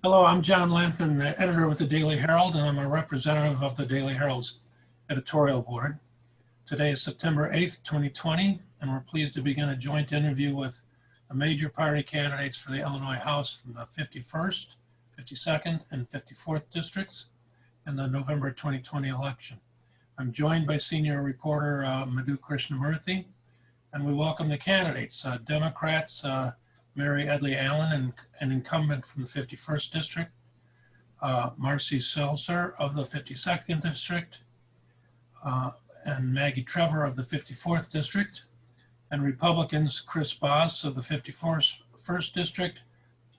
Hello, I'm John Lampkin, the editor with the Daily Herald, and I'm a representative of the Daily Herald's editorial board. Today is September 8th, 2020, and we're pleased to begin a joint interview with the major party candidates for the Illinois House from the 51st, 52nd, and 54th districts in the November 2020 election. I'm joined by senior reporter Madhu Krishnamurthy, and we welcome the candidates. Democrats, Mary Edley Allen, an incumbent from the 51st District, Marcy Seltzer of the 52nd District, and Maggie Trevor of the 54th District, and Republicans Chris Boss of the 51st District,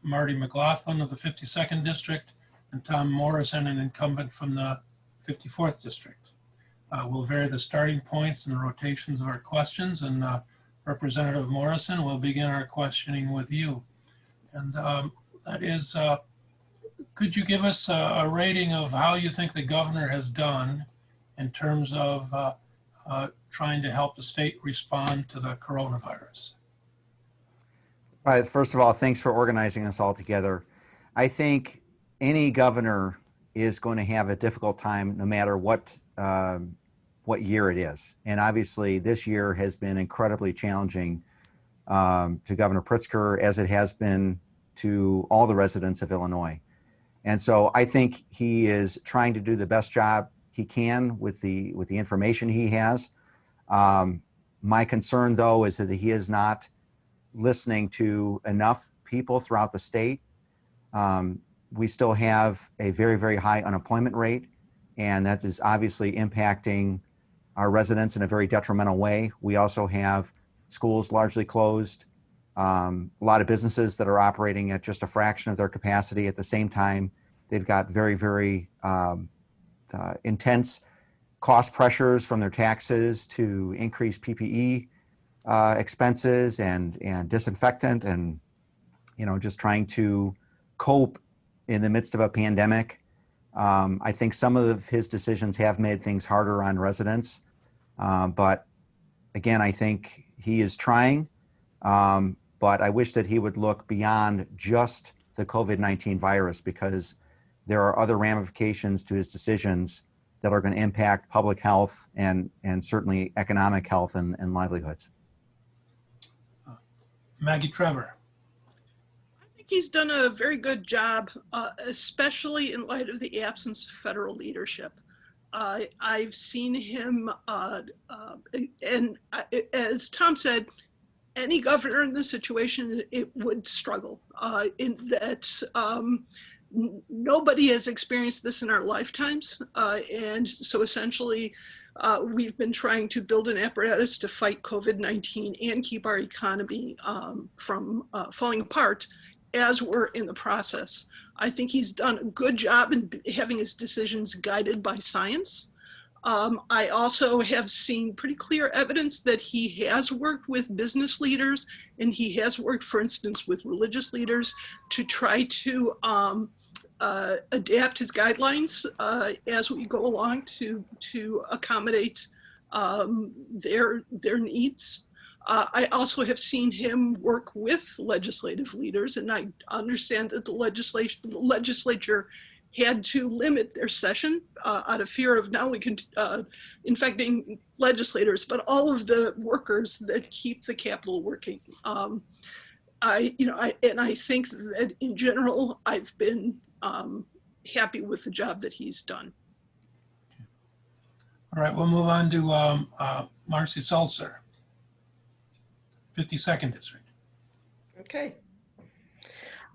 Marty McLaughlin of the 52nd District, and Tom Morrison, an incumbent from the 54th District. We'll vary the starting points and the rotations of our questions, and Representative Morrison, we'll begin our questioning with you. And that is, could you give us a rating of how you think the governor has done in terms of trying to help the state respond to the coronavirus? All right, first of all, thanks for organizing us all together. I think any governor is going to have a difficult time no matter what year it is. And obviously this year has been incredibly challenging to Governor Pritzker, as it has been to all the residents of Illinois. And so I think he is trying to do the best job he can with the information he has. My concern, though, is that he is not listening to enough people throughout the state. We still have a very, very high unemployment rate, and that is obviously impacting our residents in a very detrimental way. We also have schools largely closed, a lot of businesses that are operating at just a fraction of their capacity. At the same time, they've got very, very intense cost pressures from their taxes to increase PPE expenses and disinfectant, and just trying to cope in the midst of a pandemic. I think some of his decisions have made things harder on residents. But again, I think he is trying, but I wish that he would look beyond just the COVID-19 virus, because there are other ramifications to his decisions that are going to impact public health and certainly economic health and livelihoods. Maggie Trevor. I think he's done a very good job, especially in light of the absence of federal leadership. I've seen him, and as Tom said, any governor in this situation, it would struggle in that nobody has experienced this in our lifetimes. And so essentially, we've been trying to build an apparatus to fight COVID-19 and keep our economy from falling apart as we're in the process. I think he's done a good job in having his decisions guided by science. I also have seen pretty clear evidence that he has worked with business leaders, and he has worked, for instance, with religious leaders to try to adapt his guidelines as we go along to accommodate their needs. I also have seen him work with legislative leaders, and I understand that the legislature had to limit their session out of fear of not only infecting legislators, but all of the workers that keep the Capitol working. I think that in general, I've been happy with the job that he's done. All right, we'll move on to Marcy Seltzer, 52nd District. Okay.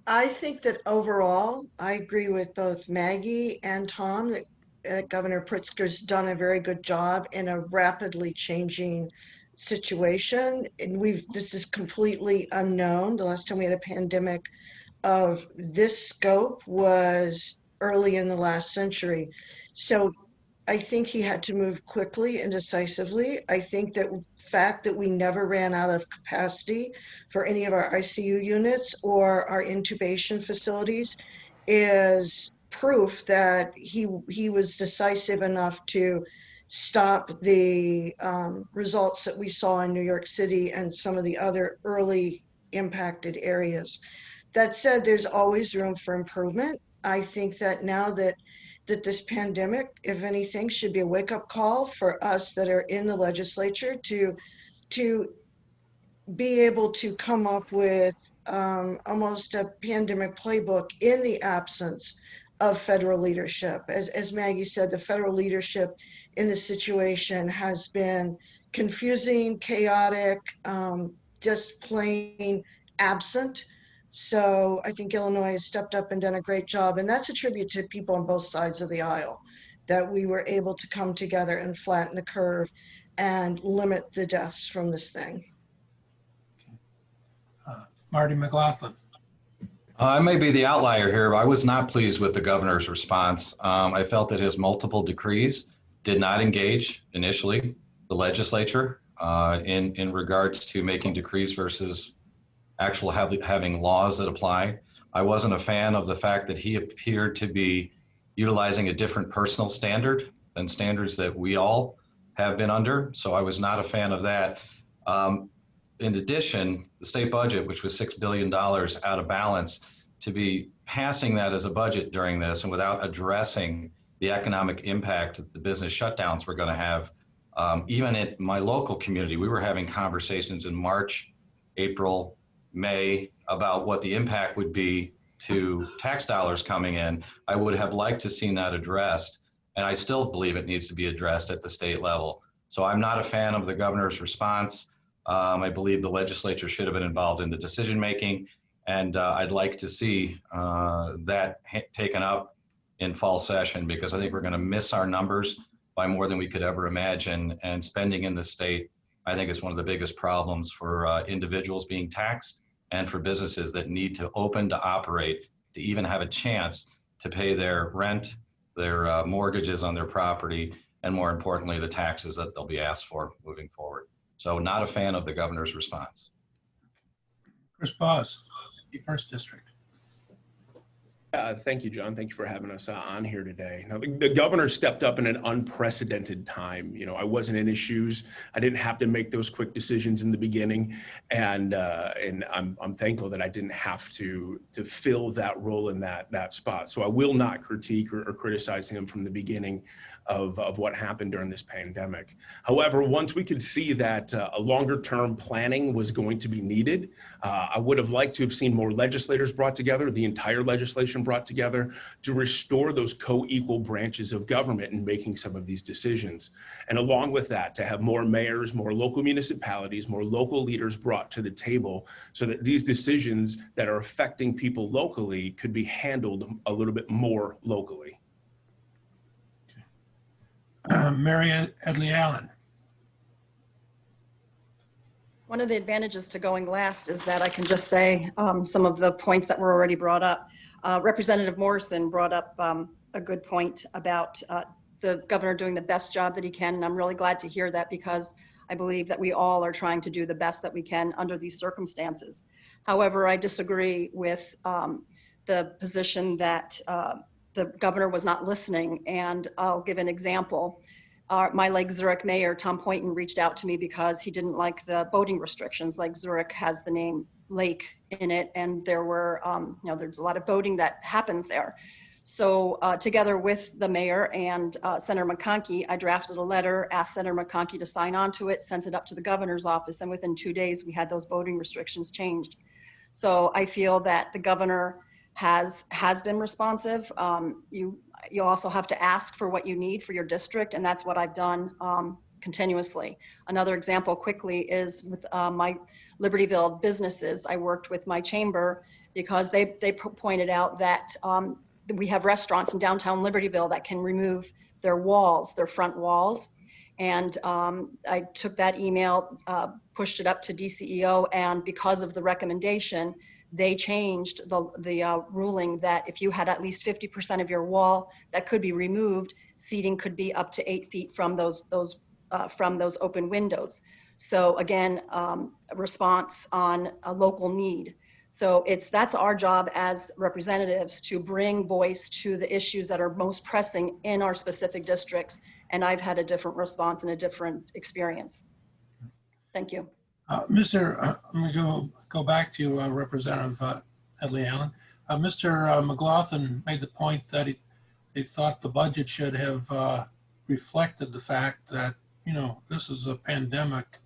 I think that overall, I agree with both Maggie and Tom that Governor Pritzker's done a very good job in a rapidly changing situation. And this is completely unknown. The last time we had a pandemic of this scope was early in the last century. So I think he had to move quickly and decisively. I think that the fact that we never ran out of capacity for any of our ICU units or our intubation facilities is proof that he was decisive enough to stop the results that we saw in New York City and some of the other early impacted areas. That said, there's always room for improvement. I think that now that this pandemic, if anything, should be a wake-up call for us that are in the legislature to be able to come up with almost a pandemic playbook in the absence of federal leadership. As Maggie said, the federal leadership in this situation has been confusing, chaotic, just plain absent. So I think Illinois has stepped up and done a great job. And that's a tribute to people on both sides of the aisle, that we were able to come together and flatten the curve and limit the deaths from this thing. Marty McLaughlin. I may be the outlier here, but I was not pleased with the governor's response. I felt that his multiple decrees did not engage initially the legislature in regards to making decrees versus actual having laws that apply. I wasn't a fan of the fact that he appeared to be utilizing a different personal standard than standards that we all have been under. So I was not a fan of that. In addition, the state budget, which was $6 billion out of balance, to be passing that as a budget during this and without addressing the economic impact that the business shutdowns were going to have. Even in my local community, we were having conversations in March, April, May about what the impact would be to tax dollars coming in. I would have liked to seen that addressed, and I still believe it needs to be addressed at the state level. So I'm not a fan of the governor's response. I believe the legislature should have been involved in the decision making, and I'd like to see that taken up in fall session, because I think we're going to miss our numbers by more than we could ever imagine. And spending in the state, I think, is one of the biggest problems for individuals being taxed and for businesses that need to open to operate to even have a chance to pay their rent, their mortgages on their property, and more importantly, the taxes that they'll be asked for moving forward. So not a fan of the governor's response. Chris Buzz, 51st District. Thank you, John. Thank you for having us on here today. Now, the governor stepped up in an unprecedented time. You know, I wasn't in his shoes. I didn't have to make those quick decisions in the beginning, and I'm thankful that I didn't have to fill that role in that spot. So I will not critique or criticize him from the beginning of what happened during this pandemic. However, once we could see that a longer term planning was going to be needed, I would have liked to have seen more legislators brought together, the entire legislation brought together, to restore those co-equal branches of government in making some of these decisions. And along with that, to have more mayors, more local municipalities, more local leaders brought to the table so that these decisions that are affecting people locally could be handled a little bit more locally. Mary Edley Allen. One of the advantages to going last is that I can just say some of the points that were already brought up. Representative Morrison brought up a good point about the governor doing the best job that he can, and I'm really glad to hear that, because I believe that we all are trying to do the best that we can under these circumstances. However, I disagree with the position that the governor was not listening, and I'll give an example. My Lake Zurich mayor, Tom Poynton, reached out to me because he didn't like the boating restrictions. Lake Zurich has the name lake in it, and there were, there's a lot of boating that happens there. So together with the mayor and Senator McConkey, I drafted a letter, asked Senator McConkey to sign on to it, sent it up to the governor's office, and within 2 days, we had those boating restrictions changed. So I feel that the governor has been responsive. You also have to ask for what you need for your district, and that's what I've done continuously. Another example quickly is with my Libertyville businesses. I worked with my chamber because they pointed out that we have restaurants in downtown Libertyville that can remove their walls, their front walls. And I took that email, pushed it up to DCEO, and because of the recommendation, they changed the ruling that if you had at least 50% of your wall that could be removed, seating could be up to 8 feet from those open windows. So again, a response on a local need. So that's our job as representatives, to bring voice to the issues that are most pressing in our specific districts. And I've had a different response and a different experience. Thank you. I'm going to go back to Representative Hedley Allen. Mr. McLaughlin made the point that he thought the budget should have reflected the fact that, this is a pandemic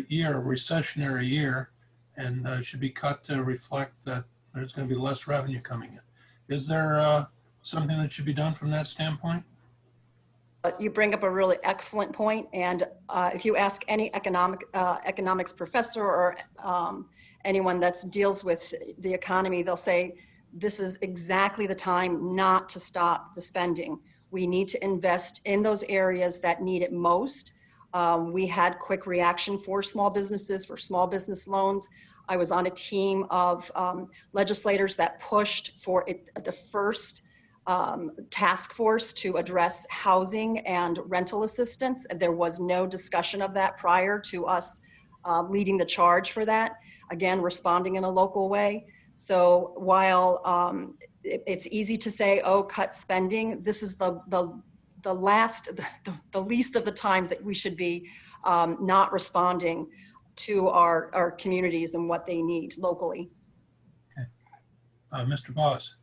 year, a recessionary year, and should be cut to reflect that there's going to be less revenue coming in. Is there something that should be done from that standpoint? You bring up a really excellent point, and if you ask any economics professor or anyone that deals with the economy, they'll say this is exactly the time not to stop the spending. We need to invest in those areas that need it most. We had quick reaction for small businesses, for small business loans. I was on a team of legislators that pushed for the first task force to address housing and rental assistance. There was no discussion of that prior to us leading the charge for that. Again, responding in a local way. So while it's easy to say, oh, cut spending, this is the least of the times that we should be not responding to our communities and what they need locally. Okay. Mr. Boss.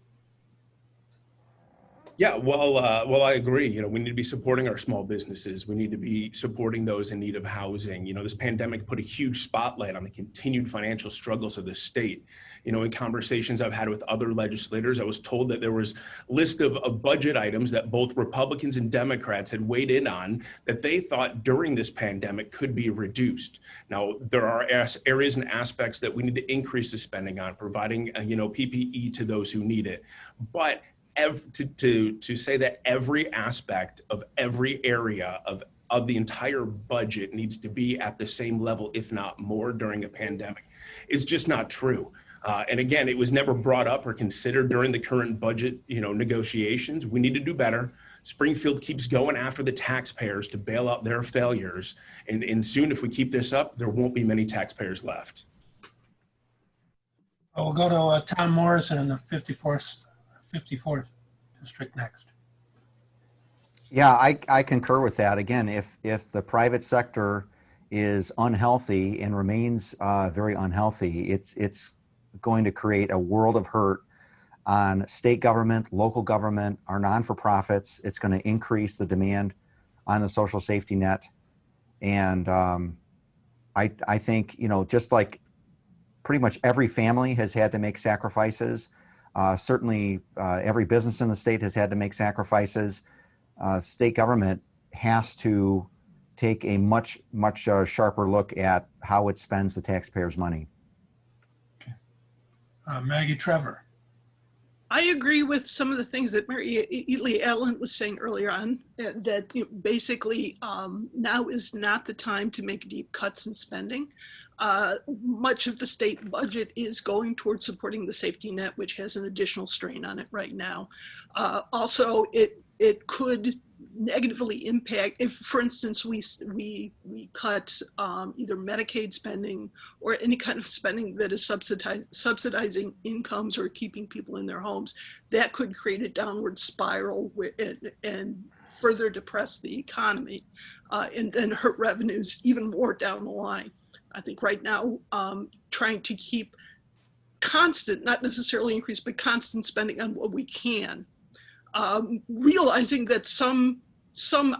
Yeah, well, I agree. We need to be supporting our small businesses. We need to be supporting those in need of housing. This pandemic put a huge spotlight on the continued financial struggles of the state. In conversations I've had with other legislators, I was told that there was a list of budget items that both Republicans and Democrats had weighed in on that they thought during this pandemic could be reduced. Now, there are areas and aspects that we need to increase the spending on, providing, PPE to those who need it. But to say that every aspect of every area of the entire budget needs to be at the same level, if not more, during a pandemic is just not true. And again, it was never brought up or considered during the current budget, negotiations. We need to do better. Springfield keeps going after the taxpayers to bail out their failures. And soon, if we keep this up, there won't be many taxpayers left. We'll go to Tom Morrison in the 54th district next. Yeah, I concur with that. Again, if the private sector is unhealthy and remains very unhealthy, it's going to create a world of hurt on state government, local government, our non-for-profits. It's going to increase the demand on the social safety net. And I think, just like pretty much every family has had to make sacrifices, certainly every business in the state has had to make sacrifices. State government has to take a much sharper look at how it spends the taxpayers' money. Okay. Maggie Trevor. I agree with some of the things that Mary Ely Allen was saying earlier on, that basically now is not the time to make deep cuts in spending. Much of the state budget is going towards supporting the safety net, which has an additional strain on it right now. Also, it could negatively impact if, for instance, we cut either Medicaid spending or any kind of spending that is subsidizing incomes or keeping people in their homes. That could create a downward spiral and further depress the economy and then hurt revenues even more down the line. I think right now, trying to keep constant, not necessarily increase, but constant spending on what we can, realizing that some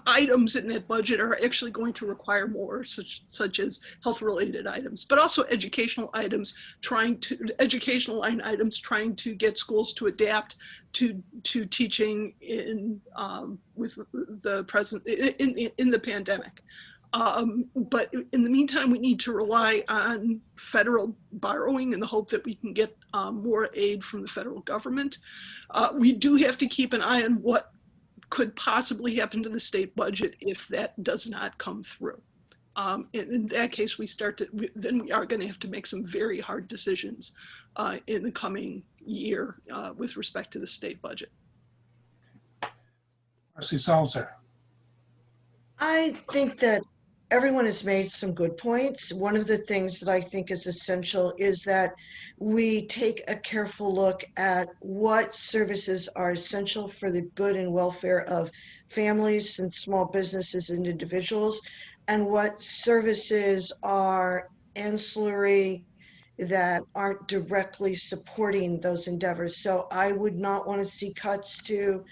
items in that budget are actually going to require more, such as health-related items, but also educational items, educational line items, trying to get schools to adapt to teaching in with the present in the pandemic. But in the meantime, we need to rely on federal borrowing in the hope that we can get more aid from the federal government. We do have to keep an eye on what could possibly happen to the state budget if that does not come through. In that case, then we are going to have to make some very hard decisions in the coming year with respect to the state budget. Marcy Salzer. I think that everyone has made some good points. One of the things that I think is essential is that we take a careful look at what services are essential for the good and welfare of families and small businesses and individuals, and what services are ancillary that aren't directly supporting those endeavors. So I would not want to see cuts to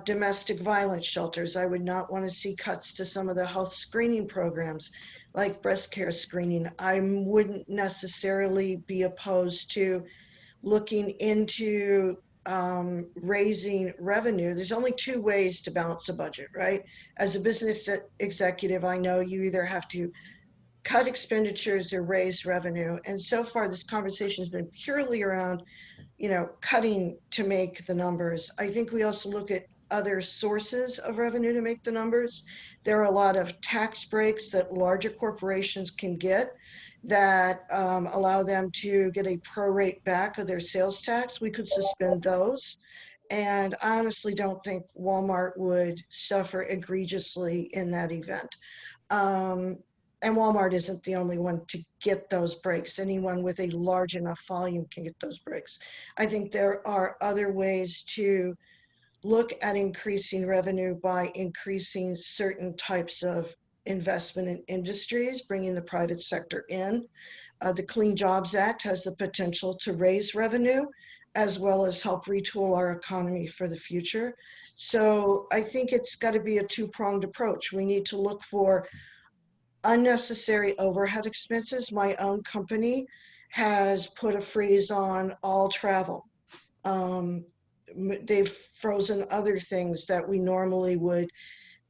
domestic violence shelters. I would not want to see cuts to some of the health screening programs like breast care screening. I wouldn't necessarily be opposed to looking into raising revenue. There's only two ways to balance a budget, right? As a business executive, I know you either have to cut expenditures or raise revenue. And so far, this conversation has been purely around, cutting to make the numbers. I think we also look at other sources of revenue to make the numbers. There are a lot of tax breaks that larger corporations can get that allow them to get a prorate back of their sales tax. We could suspend those. And I honestly don't think Walmart would suffer egregiously in that event. And Walmart isn't the only one to get those breaks. Anyone with a large enough volume can get those breaks. I think there are other ways to look at increasing revenue by increasing certain types of investment in industries, bringing the private sector in. The Clean Jobs Act has the potential to raise revenue as well as help retool our economy for the future. So I think it's got to be a two-pronged approach. We need to look for unnecessary overhead expenses. My own company has put a freeze on all travel. They've frozen other things that we normally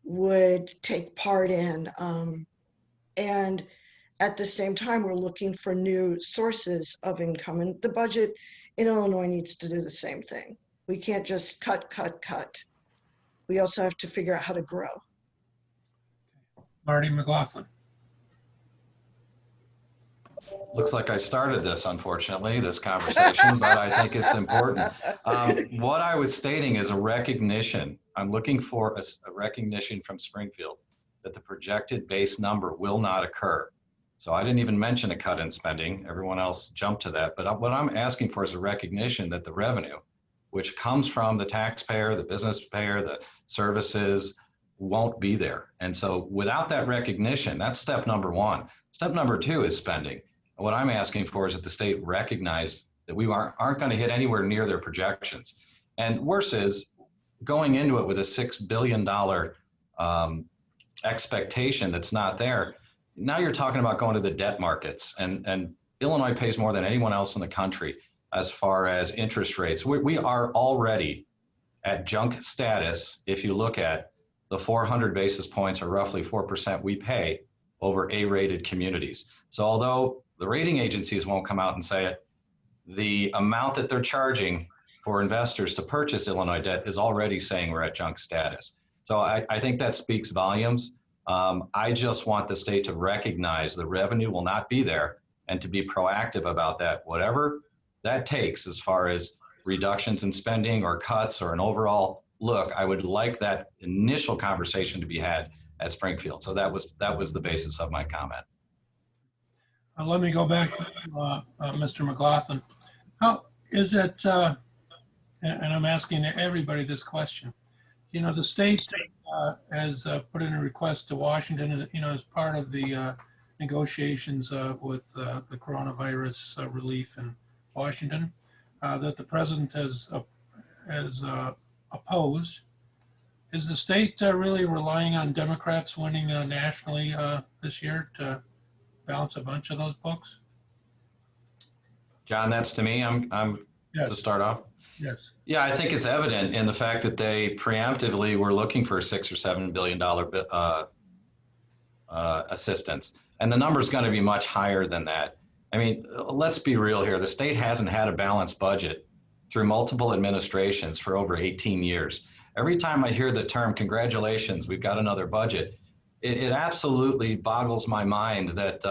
would take part in. And at the same time, we're looking for new sources of income. And the budget in Illinois needs to do the same thing. We can't just cut. We also have to figure out how to grow. Marty McLaughlin. Looks like I started this, unfortunately, this conversation, but I think it's important. What I was stating is a recognition. I'm looking for a recognition from Springfield that the projected base number will not occur. So I didn't even mention a cut in spending. Everyone else jumped to that. But what I'm asking for is a recognition that the revenue, which comes from the taxpayer, the business payer, the services, won't be there. And so without that recognition, that's step number one. Step number two is spending. What I'm asking for is that the state recognize that we aren't going to hit anywhere near their projections. And worse is going into it with a $6 billion expectation that's not there. Now you're talking about going to the debt markets, and Illinois pays more than anyone else in the country as far as interest rates. We are already at junk status if you look at the 400 basis points or roughly 4% we pay over A-rated communities. So although the rating agencies won't come out and say it, the amount that they're charging for investors to purchase Illinois debt is already saying we're at junk status. So I think that speaks volumes. I just want the state to recognize the revenue will not be there and to be proactive about that, whatever that takes as far as reductions in spending or cuts or an overall look. I would like that initial conversation to be had at Springfield. So that was the basis of my comment. Let me go back to Mr. McLaughlin. How is it, and I'm asking everybody this question, the state has put in a request to Washington, as part of the negotiations with the coronavirus relief in Washington, that the president has opposed. Is the state really relying on Democrats winning nationally this year to balance a bunch of those books? John, that's to me. I'm Yes. to start off. Yes. Yeah, I think it's evident in the fact that they preemptively were looking for a $6 or $7 billion assistance, and the number is going to be much higher than that. I mean, let's be real here. The state hasn't had a balanced budget through multiple administrations for over 18 years. Every time I hear the term, congratulations, we've got another budget, it absolutely boggles my mind that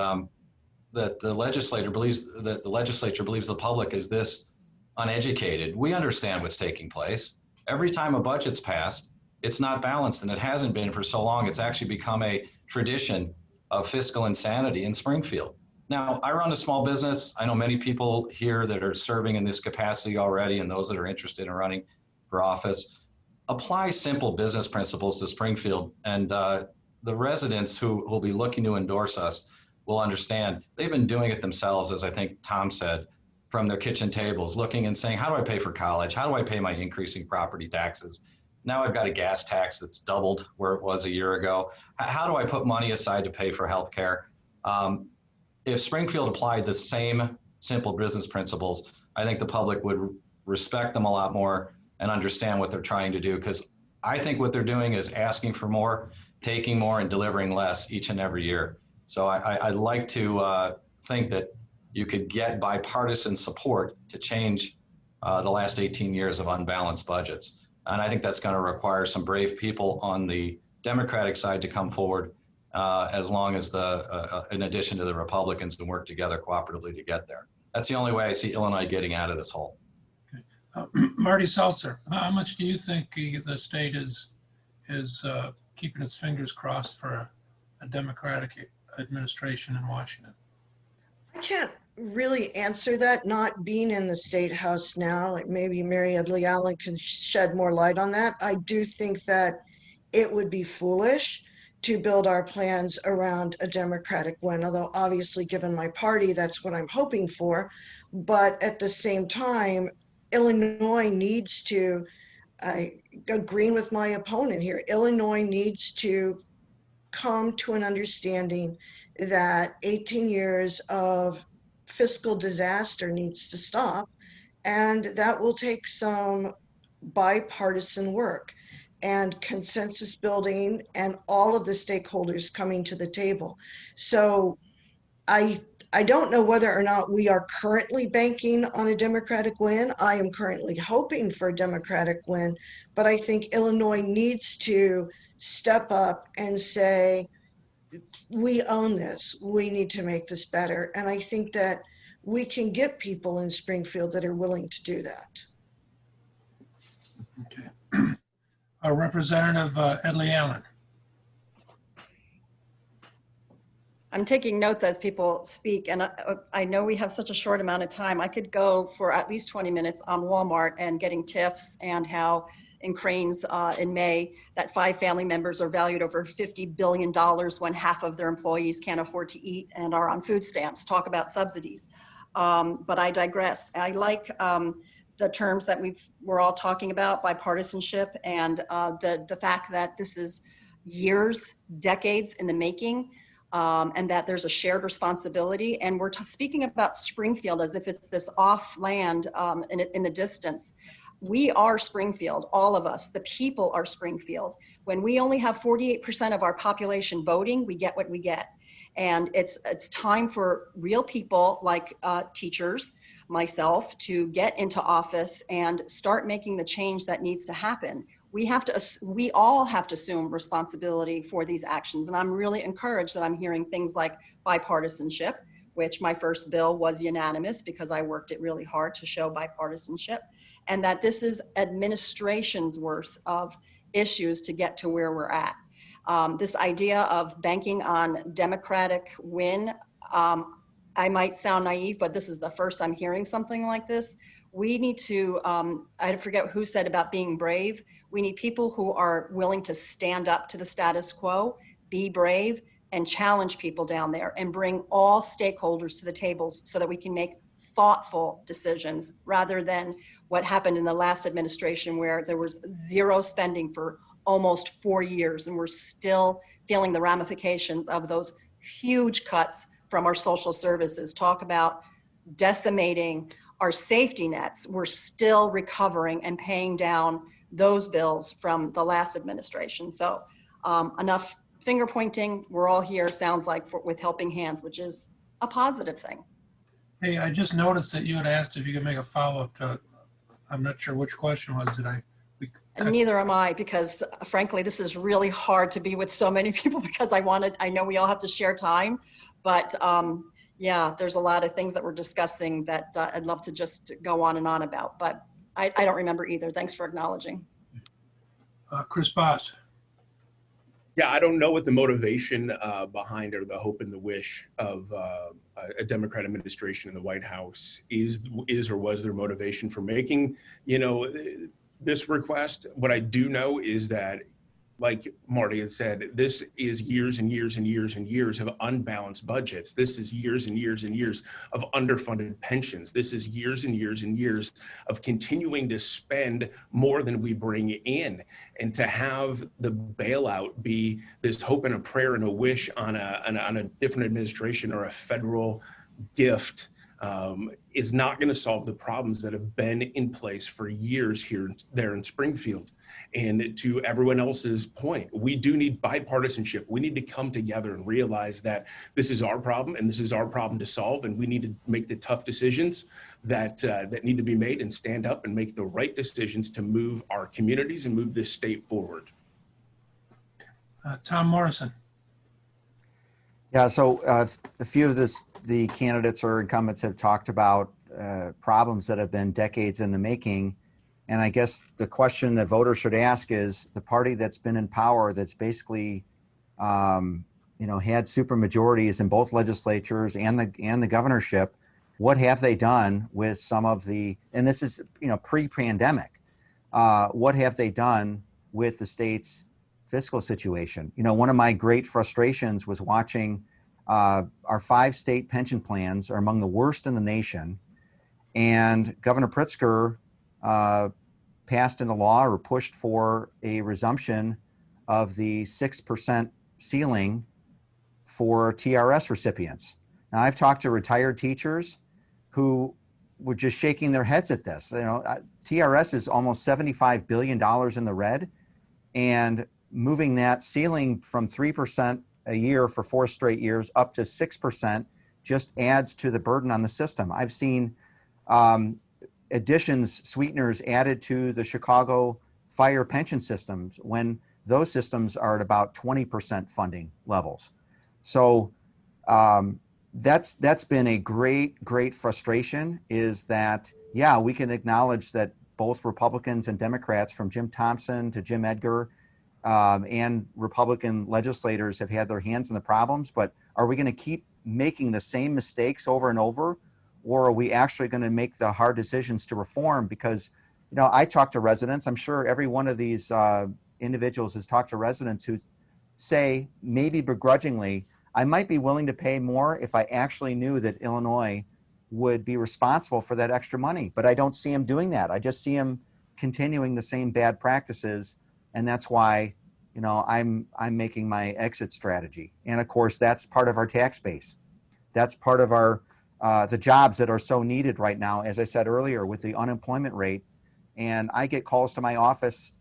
that the legislature believes the public is this uneducated. We understand what's taking place. Every time a budget's passed, it's not balanced, and it hasn't been for so long. It's actually become a tradition of fiscal insanity in Springfield. Now, I run a small business. I know many people here that are serving in this capacity already, and those that are interested in running for office. Apply simple business principles to Springfield, and the residents who will be looking to endorse us will understand. They've been doing it themselves, as I think Tom said, from their kitchen tables, looking and saying, how do I pay for college? How do I pay my increasing property taxes? Now I've got a gas tax that's doubled where it was a year ago. How do I put money aside to pay for healthcare? If Springfield applied the same simple business principles, I think the public would respect them a lot more and understand what they're trying to do. Because I think what they're doing is asking for more, taking more, and delivering less each and every year. So I'd like to think that you could get bipartisan support to change the last 18 years of unbalanced budgets. And I think that's going to require some brave people on the Democratic side to come forward, as long as in addition to the Republicans, to work together cooperatively to get there. That's the only way I see Illinois getting out of this hole. Marty Seltzer, how much do you think the state is keeping its fingers crossed for a Democratic administration in Washington? I can't really answer that, not being in the State House now. Like, maybe Mary Edley Allen can shed more light on that. I do think that it would be foolish to build our plans around a Democratic win, although obviously given my party, that's what I'm hoping for. But at the same time, Illinois needs to, I agree with my opponent here, Illinois needs to come to an understanding that 18 years of fiscal disaster needs to stop, and that will take some bipartisan work and consensus building and all of the stakeholders coming to the table. So I don't know whether or not we are currently banking on a Democratic win. I am currently hoping for a Democratic win, but I think Illinois needs to step up and say, we own this. We need to make this better. And I think that we can get people in Springfield that are willing to do that. Okay. Representative Edley Allen. I'm taking notes as people speak, and I know we have such a short amount of time. I could go for at least 20 minutes on Walmart and getting tips, and how in Cranes in May that 5 family members are valued over $50 billion when half of their employees can't afford to eat and are on food stamps. Talk about subsidies. But I digress. I like the terms that we're all talking about, bipartisanship, and the fact that this is years, decades in the making. And that there's a shared responsibility. And we're speaking about Springfield as if it's this off land in the distance. We are Springfield, all of us. The people are Springfield. When we only have 48% of our population voting, we get what we get. And it's time for real people like teachers, myself, to get into office and start making the change that needs to happen. We all have to assume responsibility for these actions. And I'm really encouraged that I'm hearing things like bipartisanship, which my first bill was unanimous because I worked it really hard to show bipartisanship, and that this is administration's worth of issues to get to where we're at. This idea of banking on Democratic win, I might sound naive, but this is the first I'm hearing something like this. We need to, I forget who said about being brave. We need people who are willing to stand up to the status quo, be brave, and challenge people down there, and bring all stakeholders to the tables so that we can make thoughtful decisions, rather than what happened in the last administration, where there was zero spending for almost 4 years, and we're still feeling the ramifications of those huge cuts from our social services. Talk about decimating our safety nets. We're still recovering and paying down those bills from the last administration. So enough finger pointing. We're all here, sounds like, with helping hands, which is a positive thing. Hey, I just noticed that you had asked if you could make a follow-up to, I'm not sure which question was, And neither am I, because frankly, this is really hard to be with so many people, because I know we all have to share time, but yeah, there's a lot of things that we're discussing that I'd love to just go on and on about, but I don't remember either. Thanks for acknowledging. Chris Boss. Yeah, I don't know what the motivation behind, or the hope and the wish of a Democrat administration in the White House is or was their motivation for making, this request. What I do know is that like Marty had said, this is years and years and years and years of unbalanced budgets. This is years and years and years of underfunded pensions. This is years and years and years of continuing to spend more than we bring in. And to have the bailout be this hope and a prayer and a wish on a different administration or a federal gift is not going to solve the problems that have been in place for years there in Springfield. And to everyone else's point, we do need bipartisanship. We need to come together and realize that this is our problem and this is our problem to solve. And we need to make the tough decisions that need to be made and stand up and make the right decisions to move our communities and move this state forward. Tom Morrison. Yeah, so a few of the candidates or incumbents have talked about problems that have been decades in the making. And I guess the question that voters should ask is the party that's been in power, that's basically, had super majorities in both legislatures and the governorship, what have they done with some of the, and this is, pre-pandemic, what have they done with the state's fiscal situation? One of my great frustrations was watching our 5 state pension plans are among the worst in the nation. And Governor Pritzker passed into law or pushed for a resumption of the 6% ceiling for TRS recipients. Now, I've talked to retired teachers who were just shaking their heads at this. TRS is almost $75 billion in the red, and moving that ceiling from 3% a year for 4 straight years up to 6% just adds to the burden on the system. I've seen additions, sweeteners added to the Chicago fire pension systems when those systems are at about 20% funding levels. So that's been a great frustration, is that, yeah, we can acknowledge that both Republicans and Democrats, from Jim Thompson to Jim Edgar, and Republican legislators have had their hands in the problems, but are we going to keep making the same mistakes over and over? Or are we actually going to make the hard decisions to reform? Because, I talk to residents, I'm sure every one of these individuals has talked to residents who say, maybe begrudgingly, I might be willing to pay more if I actually knew that Illinois would be responsible for that extra money. But I don't see him doing that. I just see him continuing the same bad practices. And that's why, I'm making my exit strategy. And of course, that's part of our tax base. That's part of our the jobs that are so needed right now, as I said earlier, with the unemployment rate. And I get calls to my office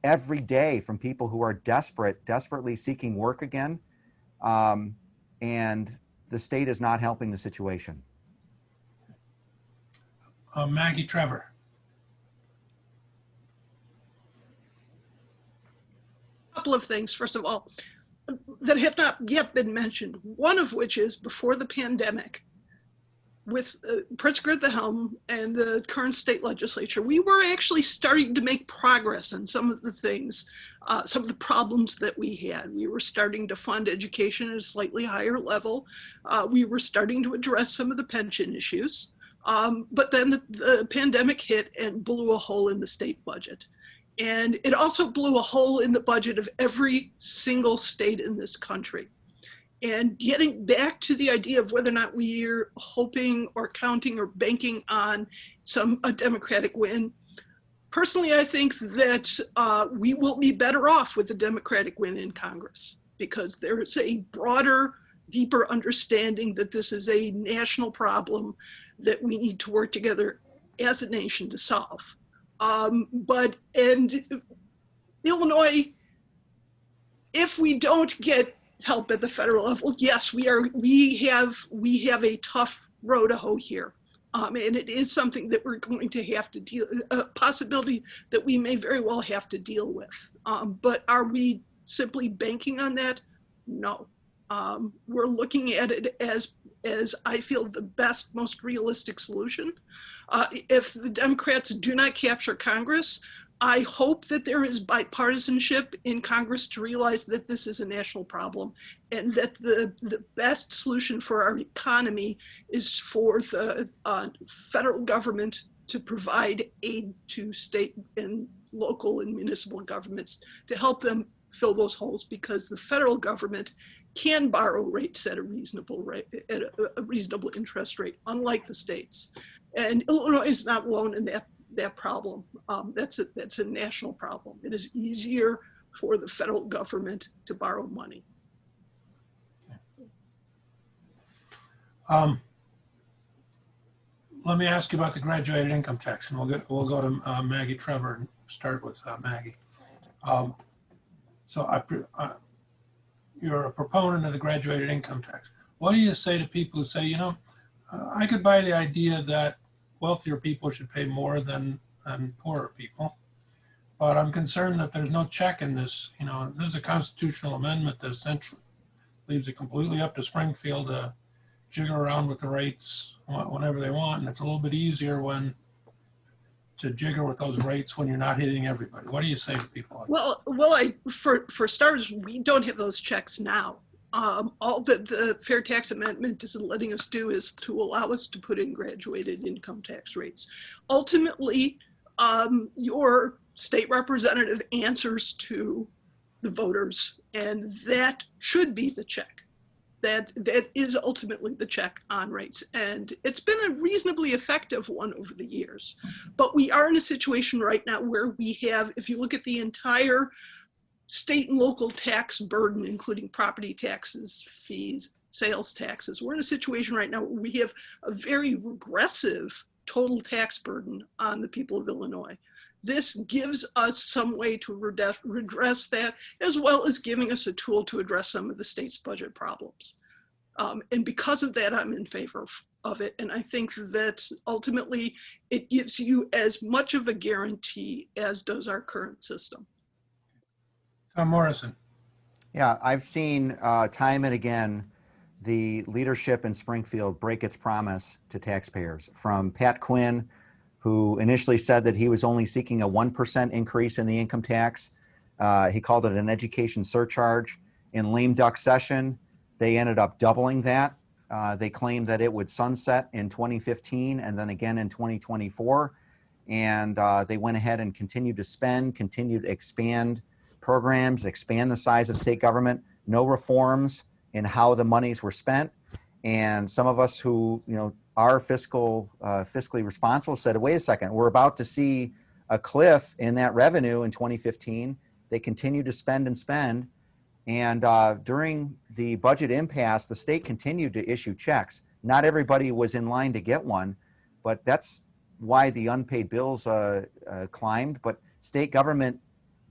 every day from people who are desperately seeking work again. And the state is not helping the situation. Maggie Trevor. Couple of things, first of all, that have not yet been mentioned. One of which is, before the pandemic, with Pritzker at the helm and the current state legislature, we were actually starting to make progress on some of the things, some of the problems that we had. We were starting to fund education at a slightly higher level. We were starting to address some of the pension issues. But then the pandemic hit and blew a hole in the state budget. And it also blew a hole in the budget of every single state in this country. And getting back to the idea of whether or not we're hoping or counting or banking on a Democratic win, personally, I think that we will be better off with a Democratic win in Congress, because there is a broader, deeper understanding that this is a national problem that we need to work together as a nation to solve. And Illinois, if we don't get help at the federal level, yes, we have a tough row to hoe here. And it is something that we're going to have to deal, a possibility that we may very well have to deal with. But are we simply banking on that? No. We're looking at it as I feel the best, most realistic solution. If the Democrats do not capture Congress, I hope that there is bipartisanship in Congress to realize that this is a national problem, and that the best solution for our economy is for the federal government to provide aid to state and local and municipal governments to help them fill those holes, because the federal government can borrow rates at a reasonable rate, at a reasonable interest rate, unlike the states. And Illinois is not alone in that problem. That's a national problem. It is easier for the federal government to borrow money. Let me ask you about the graduated income tax, and we'll go to Maggie Trevor and start with Maggie. You're a proponent of the graduated income tax. What do you say to people who say, I could buy the idea that wealthier people should pay more than poorer people, but I'm concerned that there's no check in this. This is a constitutional amendment that essentially leaves it completely up to Springfield to jiggle around with the rates whenever they want, and it's a little bit easier to jigger with those rates when you're not hitting everybody. What do you say to people like that? For starters, we don't have those checks now. All that the Fair Tax Amendment is letting us do is to allow us to put in graduated income tax rates. Ultimately, your state representative answers to the voters, and that should be the check. That is ultimately the check on rates. And it's been a reasonably effective one over the years. But we are in a situation right now where we have, if you look at the entire state and local tax burden, including property taxes, fees, sales taxes, we're in a situation right now where we have a very regressive total tax burden on the people of Illinois. This gives us some way to redress that, as well as giving us a tool to address some of the state's budget problems. And because of that, I'm in favor of it. And I think that ultimately it gives you as much of a guarantee as does our current system. Tom Morrison. Yeah, I've seen time and again the leadership in Springfield break its promise to taxpayers, from Pat Quinn, who initially said that he was only seeking a 1% increase in the income tax. He called it an education surcharge. In lame duck session, they ended up doubling that. They claimed that it would sunset in 2015 and then again in 2024. And they went ahead and continued to spend, continued to expand programs, expand the size of state government, no reforms in how the monies were spent. And some of us who, are fiscally responsible said, wait a second, we're about to see a cliff in that revenue in 2015. They continued to spend and spend. And during the budget impasse, the state continued to issue checks. Not everybody was in line to get one, but that's why the unpaid bills climbed. But state government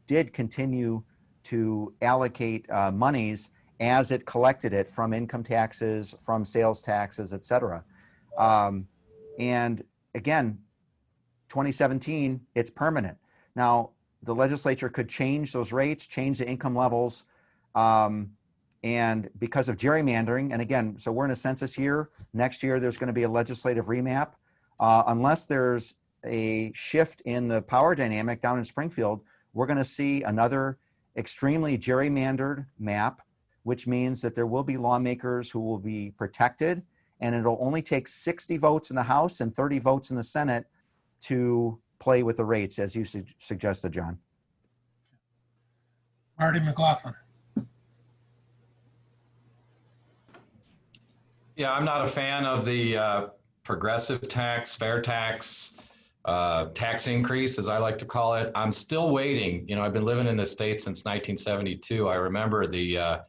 did continue to allocate monies as it collected it from income taxes, from sales taxes, et cetera. And again, 2017, it's permanent. Now, the legislature could change those rates, change the income levels, and because of gerrymandering, and again, so we're in a census year. Next year, there's going to be a legislative remap. Unless there's a shift in the power dynamic down in Springfield, we're going to see another extremely gerrymandered map, which means that there will be lawmakers who will be protected, and it'll only take 60 votes in the House and 30 votes in the Senate to play with the rates, as you suggested, John. Marty McLaughlin. Yeah, I'm not a fan of the progressive tax, fair tax, tax increase, as I like to call it. I'm still waiting. I've been living in the state since 1972. I remember the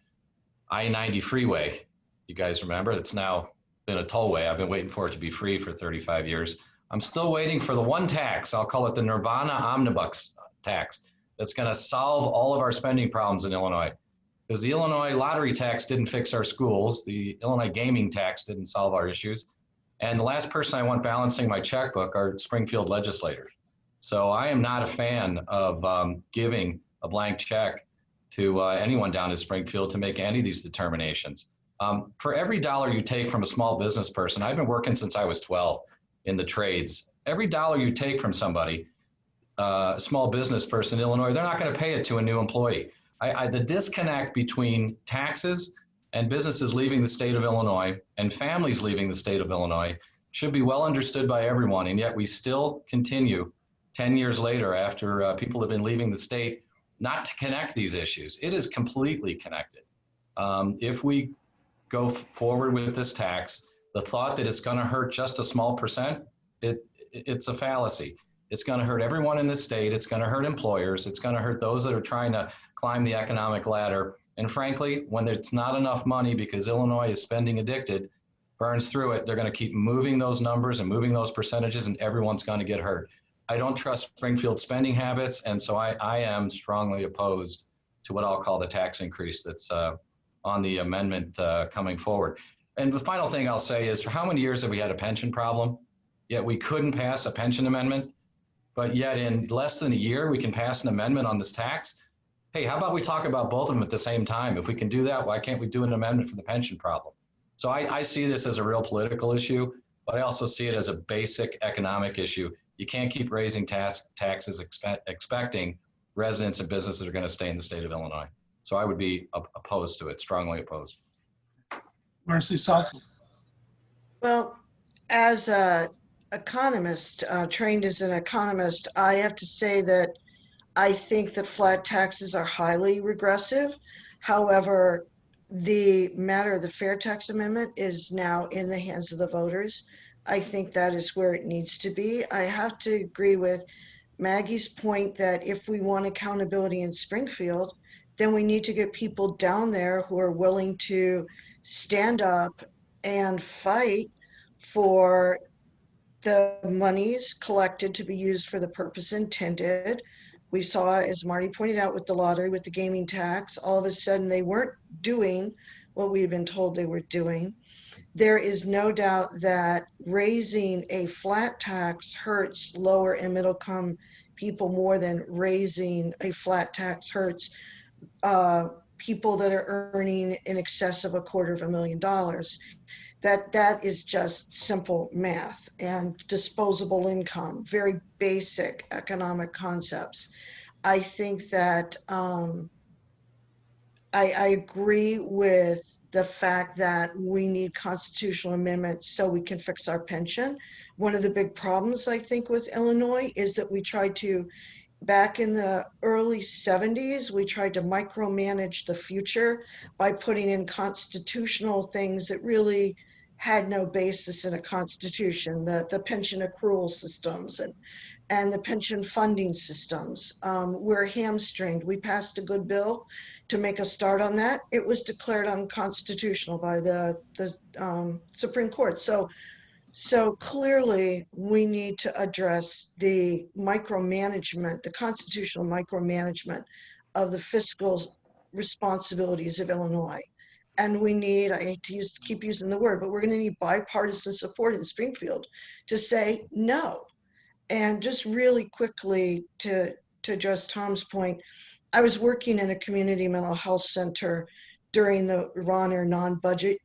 I-90 freeway. You guys remember? It's now been a tollway. I've been waiting for it to be free for 35 years. I'm still waiting for the one tax, I'll call it the Nirvana Omnibus tax, that's going to solve all of our spending problems in Illinois. Because the Illinois lottery tax didn't fix our schools. The Illinois gaming tax didn't solve our issues. And the last person I want balancing my checkbook are Springfield legislators. So I am not a fan of giving a blank check to anyone down in Springfield to make any of these determinations. For every dollar you take from a small business person, I've been working since I was 12 in the trades. Every dollar you take from somebody, a small business person in Illinois, they're not going to pay it to a new employee. The disconnect between taxes and businesses leaving the state of Illinois and families leaving the state of Illinois should be well understood by everyone, and yet we still continue 10 years later, after people have been leaving the state, not to connect these issues. It is completely connected. If we go forward with this tax, the thought that it's going to hurt just a small percent, it's a fallacy. It's going to hurt everyone in the state. It's going to hurt employers. It's going to hurt those that are trying to climb the economic ladder. And frankly, when there's not enough money because Illinois is spending addicted, burns through it, they're going to keep moving those numbers and moving those percentages, and everyone's going to get hurt. I don't trust Springfield's spending habits, and so I am strongly opposed to what I'll call the tax increase that's on the amendment coming forward. And the final thing I'll say is, for how many years have we had a pension problem? Yet we couldn't pass a pension amendment, but yet in less than a year, we can pass an amendment on this tax. Hey, how about we talk about both of them at the same time? If we can do that, why can't we do an amendment for the pension problem? So I see this as a real political issue, but I also see it as a basic economic issue. You can't keep raising taxes expecting residents and businesses are going to stay in the state of Illinois. So I would be opposed to it, strongly opposed. Marcy Saltzman. Well, as an economist, trained as an economist, I have to say that I think that flat taxes are highly regressive. However, the matter of the fair tax amendment is now in the hands of the voters. I think that is where it needs to be. I have to agree with Maggie's point that if we want accountability in Springfield, then we need to get people down there who are willing to stand up and fight for the monies collected to be used for the purpose intended. We saw, as Marty pointed out, with the lottery, with the gaming tax, all of a sudden they weren't doing what we had been told they were doing. There is no doubt that raising a flat tax hurts lower and middle income people more than raising a flat tax hurts people that are earning in excess of $250,000. That is just simple math and disposable income, very basic economic concepts. I think that I agree with the fact that we need constitutional amendments so we can fix our pension. One of the big problems, I think, with Illinois is that we tried to, back in the early 70s, we tried to micromanage the future by putting in constitutional things that really had no basis in a constitution, the pension accrual systems and the pension funding systems. We're hamstringed. We passed a good bill to make a start on that. It was declared unconstitutional by the Supreme Court. So clearly we need to address the micromanagement, the constitutional micromanagement of the fiscal responsibilities of Illinois. And we need, I hate to keep using the word, but we're going to need bipartisan support in Springfield to say no. And just really quickly to address Tom's point, I was working in a community mental health center during the Ron non-budget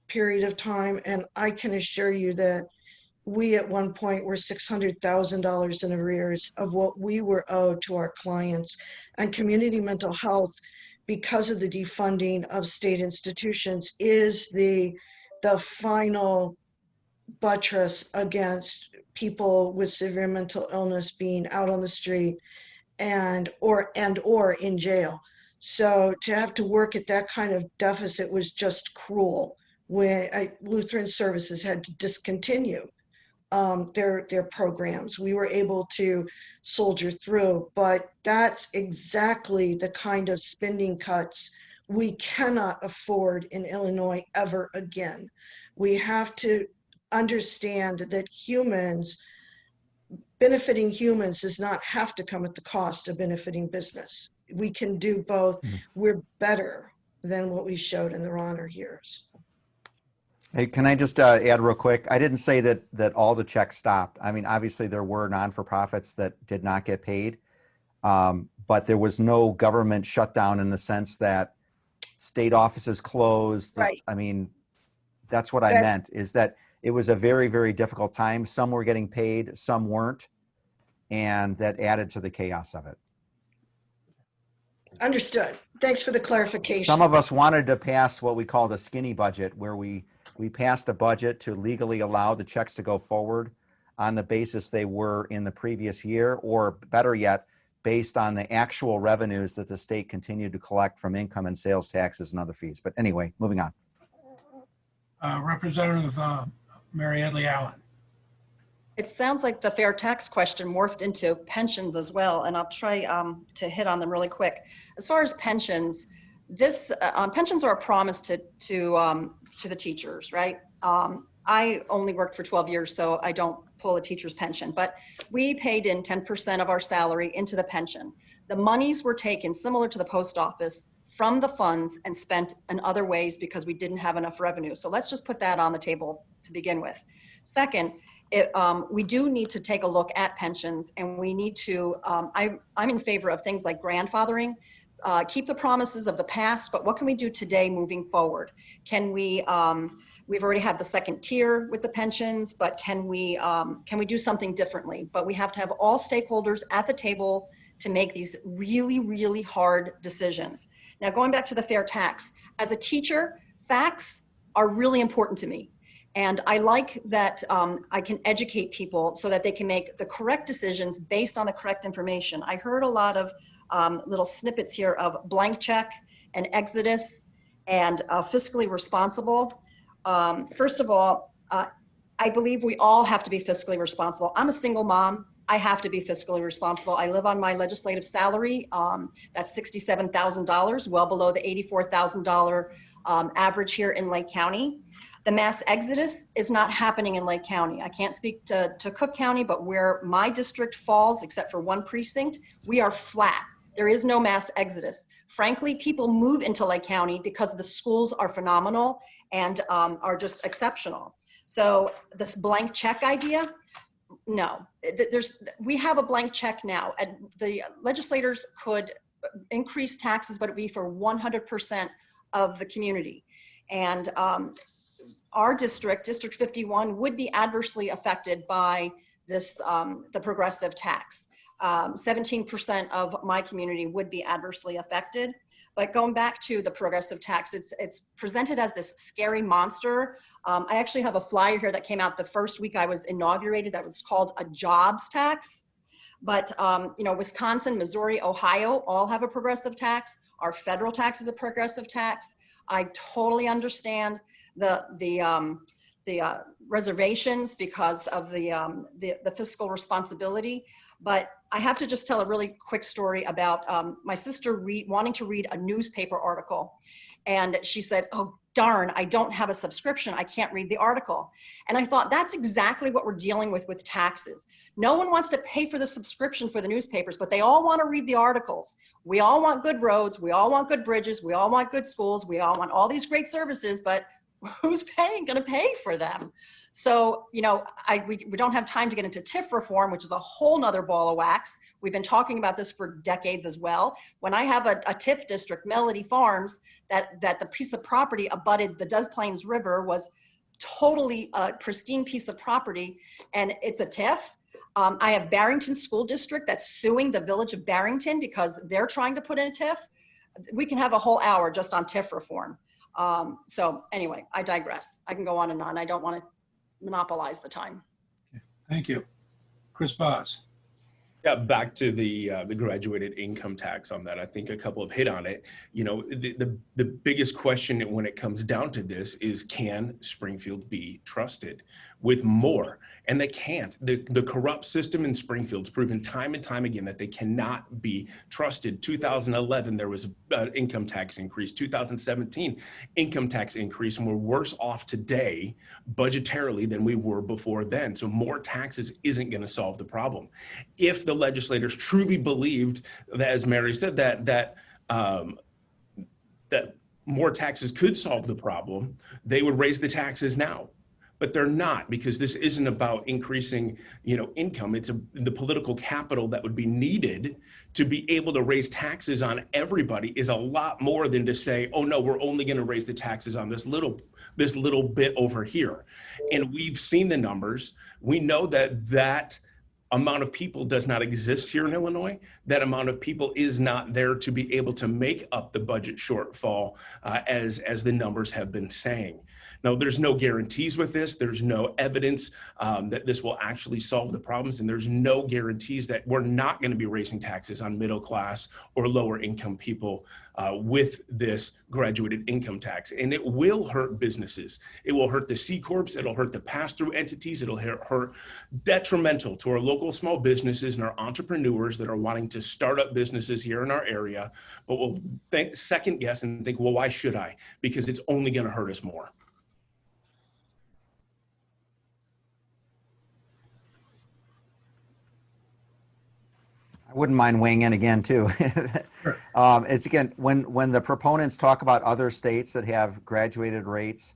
period of time, and I can assure you that we at one point were $600,000 in arrears of what we were owed to our clients. And community mental health, because of the defunding of state institutions, is the final buttress against people with severe mental illness being out on the street and or in jail. So to have to work at that kind of deficit was just cruel. When Lutheran Services had to discontinue their programs, we were able to soldier through, but that's exactly the kind of spending cuts we cannot afford in Illinois ever again. We have to understand that benefiting humans does not have to come at the cost of benefiting business. We can do both. We're better than what we showed in the Ronner years. Hey, can I just add real quick? I didn't say that all the checks stopped. I mean, obviously there were non-for-profits that did not get paid, but there was no government shutdown in the sense that state offices closed. Right. I mean, that's what I meant, is that it was a very, very difficult time. Some were getting paid, some weren't, and that added to the chaos of it. Understood. Thanks for the clarification. Some of us wanted to pass what we called a skinny budget, where we passed a budget to legally allow the checks to go forward. on the basis they were in the previous year, or better yet, based on the actual revenues that the state continued to collect from income and sales taxes and other fees. But anyway, moving on. Representative Mary Edley Allen. It sounds like the fair tax question morphed into pensions as well, and I'll try to hit on them really quick. As far as pensions, pensions are a promise to the teachers, right? I only worked for 12 years, so I don't pull a teacher's pension, but we paid in 10% of our salary into the pension. The monies were taken, similar to the post office, from the funds and spent in other ways because we didn't have enough revenue. So let's just put that on the table to begin with. Second, we do need to take a look at pensions, and we need to, I'm in favor of things like grandfathering, keep the promises of the past, but what can we do today moving forward? Can we, we've already had the second tier with the pensions, but can we do something differently? But we have to have all stakeholders at the table to make these really, really hard decisions. Now, going back to the fair tax, as a teacher, facts are really important to me. And I like that I can educate people so that they can make the correct decisions based on the correct information. I heard a lot of little snippets here of blank check and exodus and fiscally responsible. First of all, I believe we all have to be fiscally responsible. I'm a single mom. I have to be fiscally responsible. I live on my legislative salary. That's $67,000, well below the $84,000 average here in Lake County. The mass exodus is not happening in Lake County. I can't speak to Cook County, but where my district falls, except for one precinct, we are flat. There is no mass exodus. Frankly, people move into Lake County because the schools are phenomenal and are just exceptional. So this blank check idea, no. We have a blank check now, and the legislators could increase taxes, but it'd be for 100% of the community. And our district, District 51, would be adversely affected by this, the progressive tax. 17% of my community would be adversely affected. But going back to the progressive tax, it's presented as this scary monster. I actually have a flyer here that came out the first week I was inaugurated that was called a jobs tax. But you know, Wisconsin, Missouri, Ohio all have a progressive tax. Our federal tax is a progressive tax. I totally understand the reservations because of the fiscal responsibility. But I have to just tell a really quick story about my sister wanting to read a newspaper article. And she said, oh, darn, I don't have a subscription. I can't read the article. And I thought that's exactly what we're dealing with taxes. No one wants to pay for the subscription for the newspapers, but they all want to read the articles. We all want good roads. We all want good bridges. We all want good schools. We all want all these great services, but who's going to pay for them? So, you know, we don't have time to get into TIF reform, which is a whole nother ball of wax. We've been talking about this for decades as well. When I have a TIF district, Melody Farms, that the piece of property abutted the Des Plaines River was totally a pristine piece of property, and it's a TIF. I have Barrington School District that's suing the village of Barrington because they're trying to put in a TIF. We can have a whole hour just on TIF reform. So anyway, I digress. I can go on and on. I don't want to monopolize the time. Thank you. Chris Boss. Yeah, back to the graduated income tax on that. I think a couple have hit on it. You know, the biggest question when it comes down to this is, can Springfield be trusted with more? And they can't. The corrupt system in Springfield's proven time and time again that they cannot be trusted. 2011, there was an income tax increase. 2017, income tax increase, and we're worse off today budgetarily than we were before then. So more taxes isn't going to solve the problem. If the legislators truly believed that, as Mary said, that more taxes could solve the problem, they would raise the taxes now. But they're not, because this isn't about increasing, you know, income. It's the political capital that would be needed to be able to raise taxes on everybody is a lot more than to say, oh no, we're only going to raise the taxes on this little bit over here. And we've seen the numbers. We know that amount of people does not exist here in Illinois. That amount of people is not there to be able to make up the budget shortfall as the numbers have been saying. Now, there's no guarantees with this. There's no evidence that this will actually solve the problems, and there's no guarantees that we're not going to be raising taxes on middle class or lower income people with this graduated income tax. And it will hurt businesses. It will hurt the C Corps. It'll hurt the pass-through entities. It'll hurt detrimental to our local small businesses and our entrepreneurs that are wanting to start up businesses here in our area, but will second guess and think, well, why should I? Because it's only going to hurt us more. I wouldn't mind weighing in again too. Sure. It's again, when the proponents talk about other states that have graduated rates,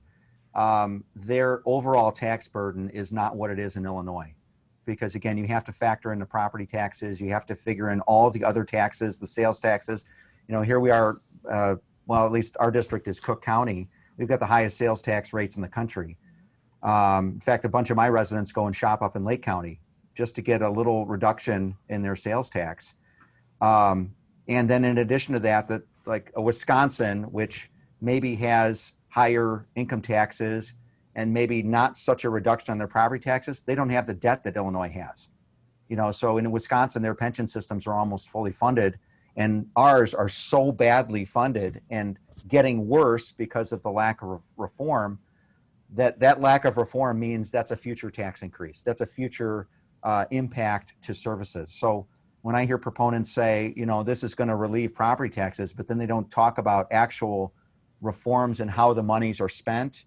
their overall tax burden is not what it is in Illinois. Because again, you have to factor in the property taxes, you have to figure in all the other taxes, the sales taxes. You know, here we are, well, at least our district is Cook County. We've got the highest sales tax rates in the country. In fact, a bunch of my residents go and shop up in Lake County just to get a little reduction in their sales tax. And then in addition to that, like Wisconsin, which maybe has higher income taxes and maybe not such a reduction on their property taxes, they don't have the debt that Illinois has. You know, so in Wisconsin, their pension systems are almost fully funded, and ours are so badly funded and getting worse because of the lack of reform, that lack of reform means that's a future tax increase. That's a future impact to services. So when I hear proponents say, you know, this is going to relieve property taxes, but then they don't talk about actual reforms and how the monies are spent,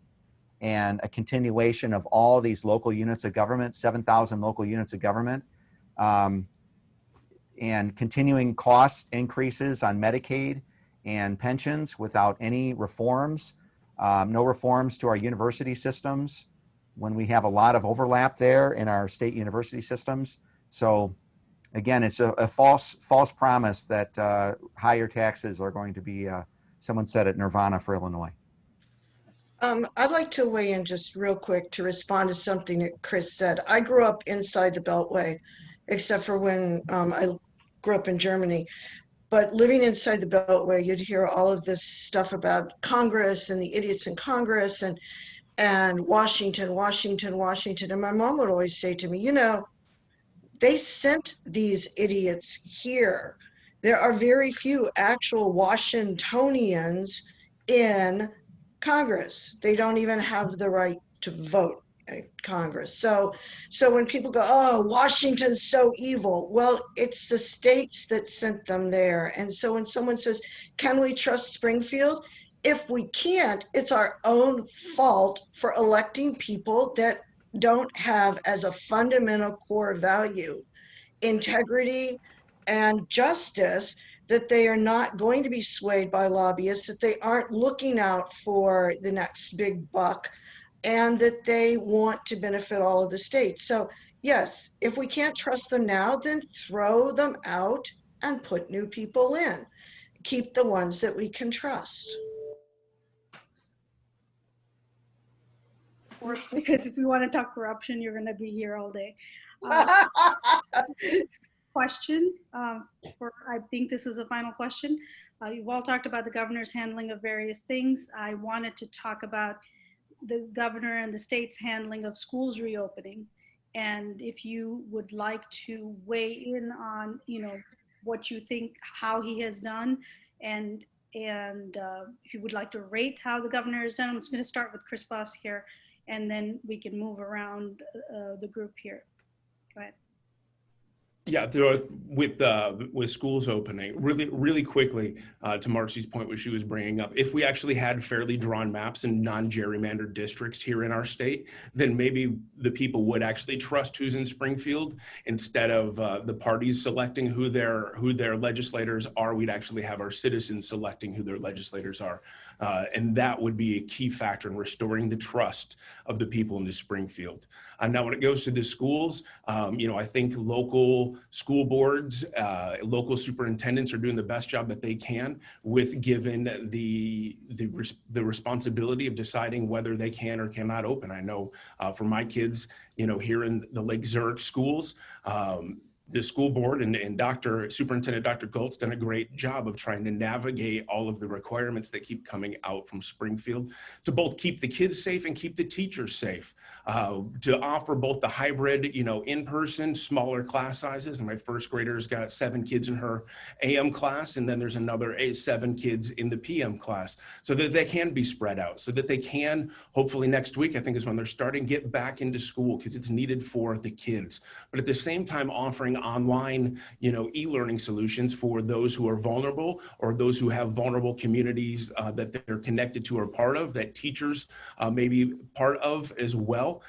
and a continuation of all these local units of government, 7,000 local units of government, and continuing cost increases on Medicaid and pensions without any reforms, no reforms to our university systems when we have a lot of overlap there in our state university systems. So again, it's a false promise that higher taxes are going to be, someone said it, nirvana for Illinois. I'd like to weigh in just real quick to respond to something that Chris said. I grew up inside the Beltway, except for when I grew up in Germany. But living inside the Beltway, you'd hear all of this stuff about Congress and the idiots in Congress and Washington. And my mom would always say to me, you know, they sent these idiots here. There are very few actual Washingtonians in Congress. They don't even have the right to vote at Congress. So when people go, oh, Washington's so evil, well, it's the states that sent them there. And so when someone says, can we trust Springfield? If we can't, it's our own fault for electing people that don't have as a fundamental core value integrity and justice, that they are not going to be swayed by lobbyists, that they aren't looking out for the next big buck, and that they want to benefit all of the states. So yes, if we can't trust them now, then throw them out and put new people in. Keep the ones that we can trust. Because if we want to talk corruption, you're going to be here all day. Question I think this is a final question. You've all talked about the governor's handling of various things. I wanted to talk about the governor and the state's handling of schools reopening. And if you would like to weigh in on, you know, what you think, how he has done, and if you would like to rate how the governor has done. I'm just going to start with Chris Voss here, and then we can move around the group here. Go ahead. Yeah, with schools opening, really quickly, to Marcy's point, which she was bringing up, if we actually had fairly drawn maps and non-gerrymandered districts here in our state, then maybe the people would actually trust who's in Springfield instead of the parties selecting who their legislators are. We'd actually have our citizens selecting who their legislators are, and that would be a key factor in restoring the trust of the people into Springfield. Now, when it goes to the schools, you know, I think local school boards, local superintendents are doing the best job that they can with given the responsibility of deciding whether they can or cannot open. I know for my kids, you know, here in the Lake Zurich schools, the school board and Superintendent Dr. Golt's done a great job of trying to navigate all of the requirements that keep coming out from Springfield to both keep the kids safe and keep the teachers safe, to offer both the hybrid, in-person, smaller class sizes. And my first grader's got 7 kids in her AM class, and then there's another 7 kids in the PM class, so that they can be spread out, so that they can, hopefully next week, I think is when they're starting, get back into school, because it's needed for the kids. But at the same time, offering online, e-learning solutions for those who are vulnerable, or those who have vulnerable communities that they're connected to or part of, that teachers may be part of as well.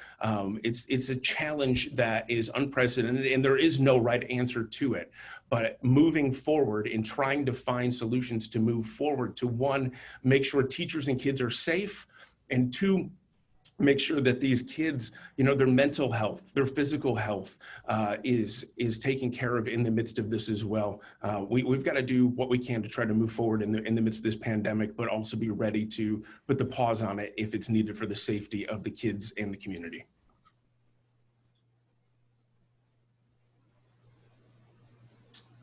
It's a challenge that is unprecedented, and there is no right answer to it. But moving forward in trying to find solutions to move forward to, 1, make sure teachers and kids are safe, and 2, make sure that these kids, their mental health, their physical health is taken care of in the midst of this as well. We've got to do what we can to try to move forward in the midst of this pandemic, but also be ready to put the pause on it if it's needed for the safety of the kids and the community.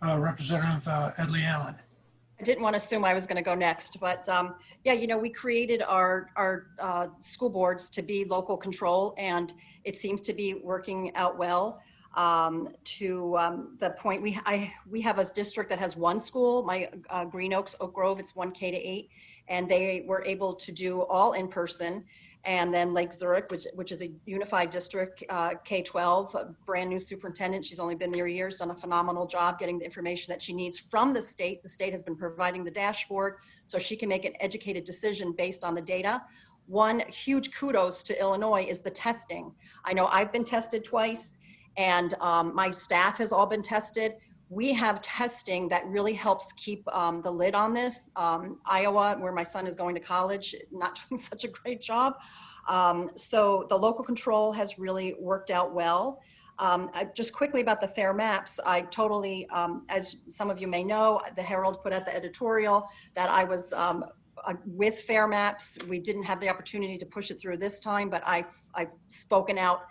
Representative Edley Allen. I didn't want to assume I was going to go next, but yeah, we created our school boards to be local control, and it seems to be working out well. To the point, we have a district that has 1 school, my Green Oaks, Oak Grove, it's 1K to 8, and they were able to do all in person. And then Lake Zurich, which is a unified district, K-12, a brand new superintendent. She's only been there a year, done a phenomenal job getting the information that she needs from the state. The state has been providing the dashboard so she can make an educated decision based on the data. One huge kudos to Illinois is the testing. I know I've been tested twice, and my staff has all been tested. We have testing that really helps keep the lid on this. Iowa, where my son is going to college, not doing such a great job. So the local control has really worked out well. Just quickly about the fair maps, I totally, as some of you may know, the Herald put out the editorial that I was with fair maps. We didn't have the opportunity to push it through this time, but I've spoken out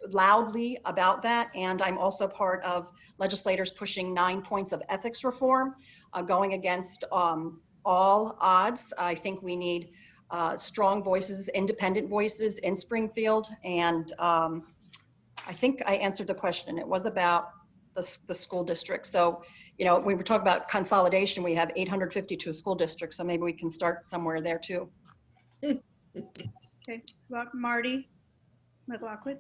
loudly about that. And I'm also part of legislators pushing 9 points of ethics reform, going against all odds. I think we need strong voices, independent voices in Springfield. And I think I answered the question. It was about the school district. So, we were talking about consolidation. We have 852 school districts, so maybe we can start somewhere there too. Okay, Marty McLaughlin.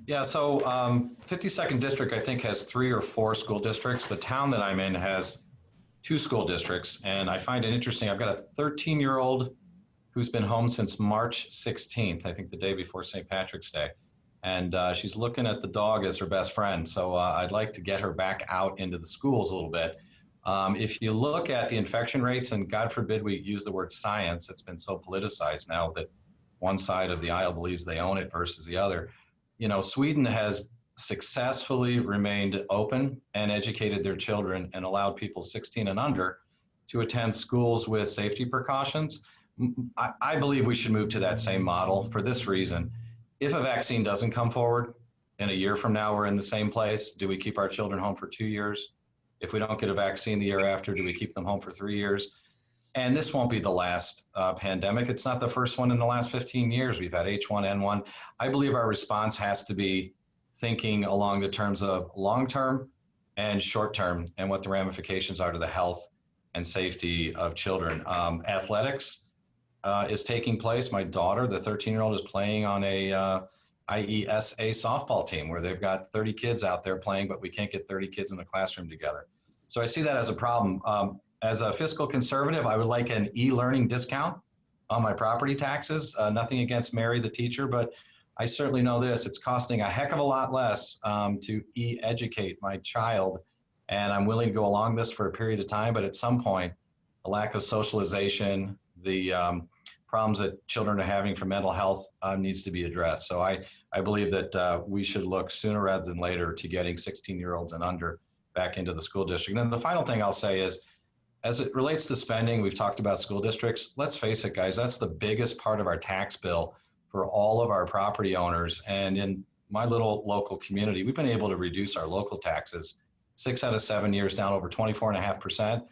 Yeah, so 52nd District, I think, has 3 or 4 school districts. The town that I'm in has 2 school districts, and I find it interesting. I've got a 13-year-old who's been home since March 16th, I think the day before St. Patrick's Day, and she's looking at the dog as her best friend. So I'd like to get her back out into the schools a little bit. If you look at the infection rates, and God forbid we use the word science, it's been so politicized now that one side of the aisle believes they own it versus the other. Sweden has successfully remained open and educated their children and allowed people 16 and under to attend schools with safety precautions. I believe we should move to that same model for this reason. If a vaccine doesn't come forward, in a year from now, we're in the same place. Do we keep our children home for 2 years? If we don't get a vaccine the year after, do we keep them home for 3 years? And this won't be the last pandemic. It's not the first one in the last 15 years. We've had H1N1. I believe our response has to be thinking along the terms of long-term and short-term, and what the ramifications are to the health and safety of children. Athletics is taking place. My daughter, the 13-year-old, is playing on a IESA softball team where they've got 30 kids out there playing, but we can't get 30 kids in the classroom together. So I see that as a problem. As a fiscal conservative, I would like an e-learning discount on my property taxes. Nothing against Mary, the teacher, but I certainly know this. It's costing a heck of a lot less to e-educate my child, and I'm willing to go along this for a period of time, but at some point, the lack of socialization, the problems that children are having for mental health needs to be addressed. So I believe that we should look sooner rather than later to getting 16-year-olds and under back into the school district. And then the final thing I'll say is, as it relates to spending, we've talked about school districts. Let's face it, guys, that's the biggest part of our tax bill for all of our property owners. And in my little local community, we've been able to reduce our local taxes 6 out of 7 years down over 24.5%.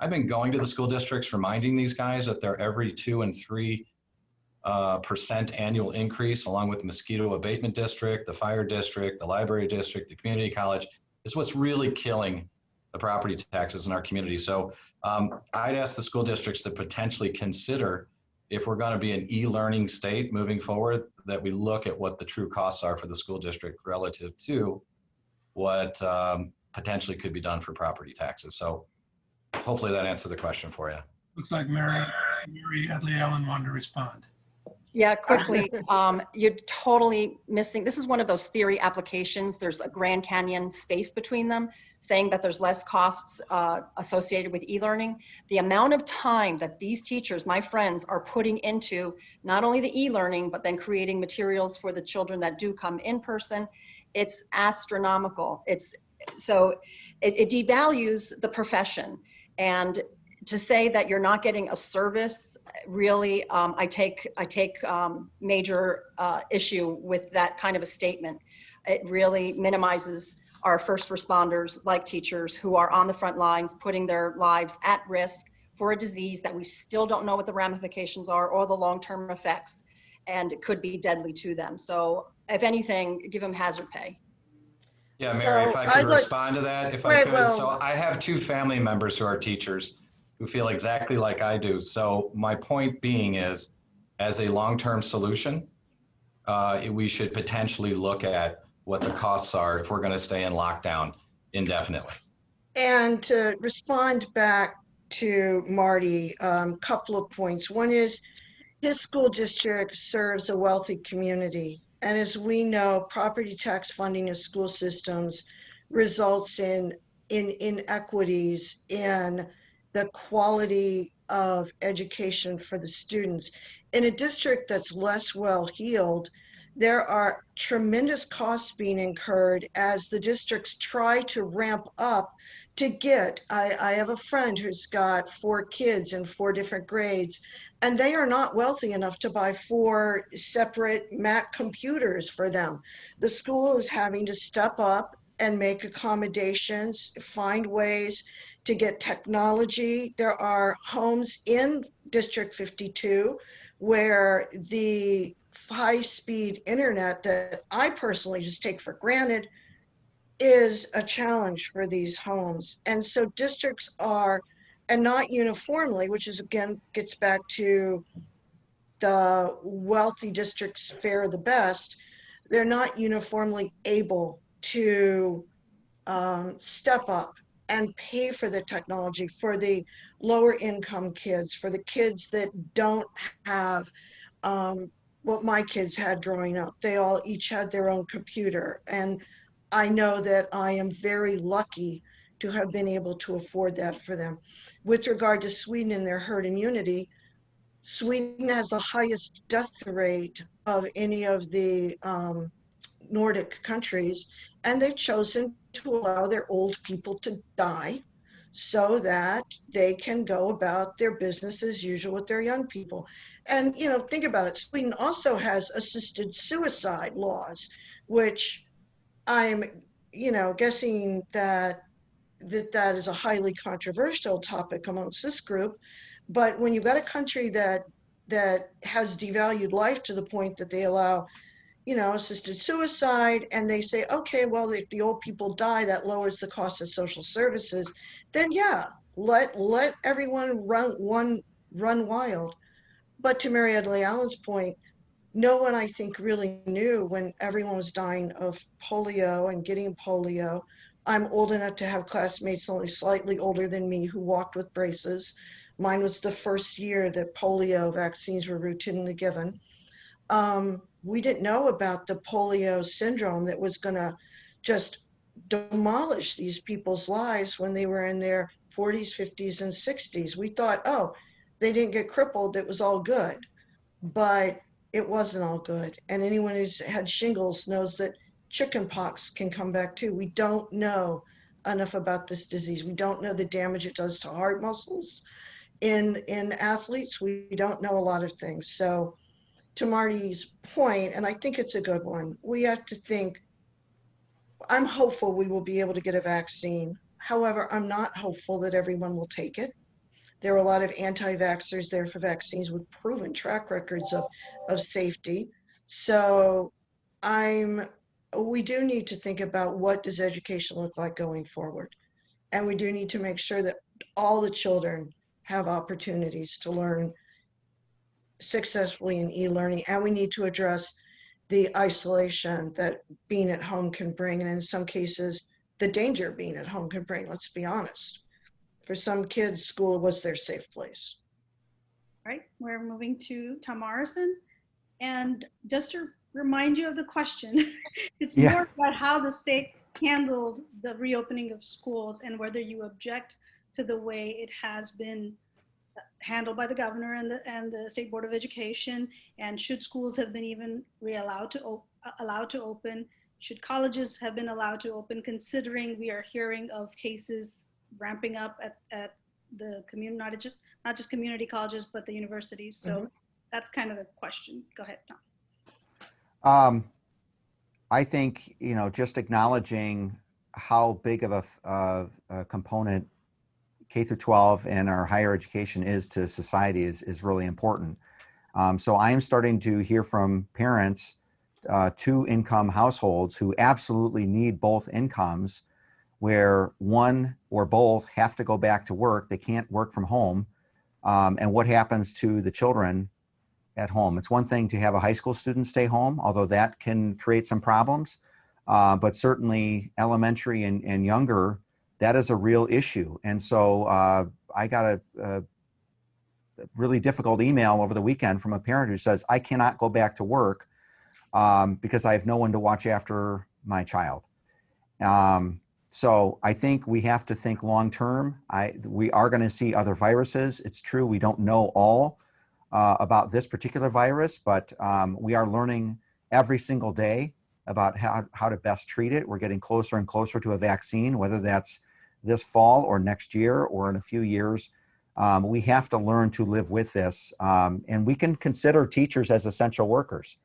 I've been going to the school districts, reminding these guys that they're every 2 and 3% annual increase, along with the mosquito abatement district, the fire district, the library district, the community college, is what's really killing the property taxes in our community. So I'd ask the school districts to potentially consider, if we're going to be an e-learning state moving forward, that we look at what the true costs are for the school district relative to what potentially could be done for property taxes. So hopefully that answered the question for you. Looks like Mary Edley Allen wanted to respond. Yeah, quickly, you're totally missing. This is one of those theory applications. There's a Grand Canyon space between them, saying that there's less costs associated with e-learning. The amount of time that these teachers, my friends, are putting into not only the e-learning, but then creating materials for the children that do come in person, it's astronomical. So it devalues the profession. And to say that you're not getting a service, really, I take major issue with that kind of a statement. It really minimizes our first responders, like teachers, who are on the front lines, putting their lives at risk for a disease that we still don't know what the ramifications are or the long-term effects, and it could be deadly to them. So if anything, give them hazard pay. Yeah, Mary, So if I I'd could like- respond to that, if I Right, could. well- So I have 2 family members who are teachers who feel exactly like I do. So my point being is, as a long-term solution, we should potentially look at what the costs are if we're going to stay in lockdown indefinitely. And to respond back to Marty, couple of points. One is, his school district serves a wealthy community. And as we know, property tax funding of school systems results in inequities in the quality of education for the students. In a district that's less well-heeled, there are tremendous costs being incurred as the districts try to ramp up to get, I have a friend who's got 4 kids in 4 different grades, and they are not wealthy enough to buy 4 separate Mac computers for them. The school is having to step up and make accommodations, find ways to get technology. There are homes in District 52 where the high-speed internet that I personally just take for granted is a challenge for these homes. And so districts are, and not uniformly, which is again gets back to the wealthy districts fare the best, they're not uniformly able to step up and pay for the technology for the lower income kids, for the kids that don't have what my kids had growing up. They all each had their own computer. And I know that I am very lucky to have been able to afford that for them. With regard to Sweden and their herd immunity, Sweden has the highest death rate of any of the Nordic countries, and they've chosen to allow their old people to die so that they can go about their business as usual with their young people. And, you know, think about it. Sweden also has assisted suicide laws, which I'm, you know, guessing that is a highly controversial topic amongst this group. But when you've got a country that has devalued life to the point that they allow, you know, assisted suicide, and they say, okay, well, if the old people die, that lowers the cost of social services, then yeah, let everyone run wild. But to Mary Edley Allen's point, no one, I think, really knew when everyone was dying of polio and getting polio. I'm old enough to have classmates only slightly older than me who walked with braces. Mine was the first year that polio vaccines were routinely given. We didn't know about the polio syndrome that was going to just demolish these people's lives when they were in their 40s, 50s, and 60s. We thought, oh, they didn't get crippled, it was all good. But it wasn't all good. And anyone who's had shingles knows that chickenpox can come back too. We don't know enough about this disease. We don't know the damage it does to heart muscles in athletes. We don't know a lot of things. So to Marty's point, and I think it's a good one, we have to think, I'm hopeful we will be able to get a vaccine. However, I'm not hopeful that everyone will take it. There are a lot of anti-vaxxers there for vaccines with proven track records of safety. So we do need to think about what does education look like going forward. And we do need to make sure that all the children have opportunities to learn successfully in e-learning. And we need to address the isolation that being at home can bring. And in some cases, the danger being at home can bring, let's be honest. For some kids, school was their safe place. All right, we're moving to Tom Morrison. And just to remind you of the question, it's Yeah. more about how the state handled the reopening of schools and whether you object to the way it has been handled by the governor and the State Board of Education, and should schools have been even allowed to open? Should colleges have been allowed to open, considering we are hearing of cases ramping up at the community, not just community colleges, but the universities? So that's kind of the question. Go ahead, Tom. I think, just acknowledging how big of a component K through 12 and our higher education is to society is really important. So I am starting to hear from parents, 2-income households who absolutely need both incomes, where one or both have to go back to work. They can't work from home. And what happens to the children at home? It's one thing to have a high school student stay home, although that can create some problems. But certainly elementary and younger, that is a real issue. And so I got a really difficult email over the weekend from a parent who says, I cannot go back to work because I have no one to watch after my child. So I think we have to think long-term. We are going to see other viruses. It's true, we don't know all about this particular virus, but we are learning every single day about how to best treat it. We're getting closer and closer to a vaccine, whether that's this fall or next year or in a few years. We have to learn to live with this. And we can consider teachers as essential workers.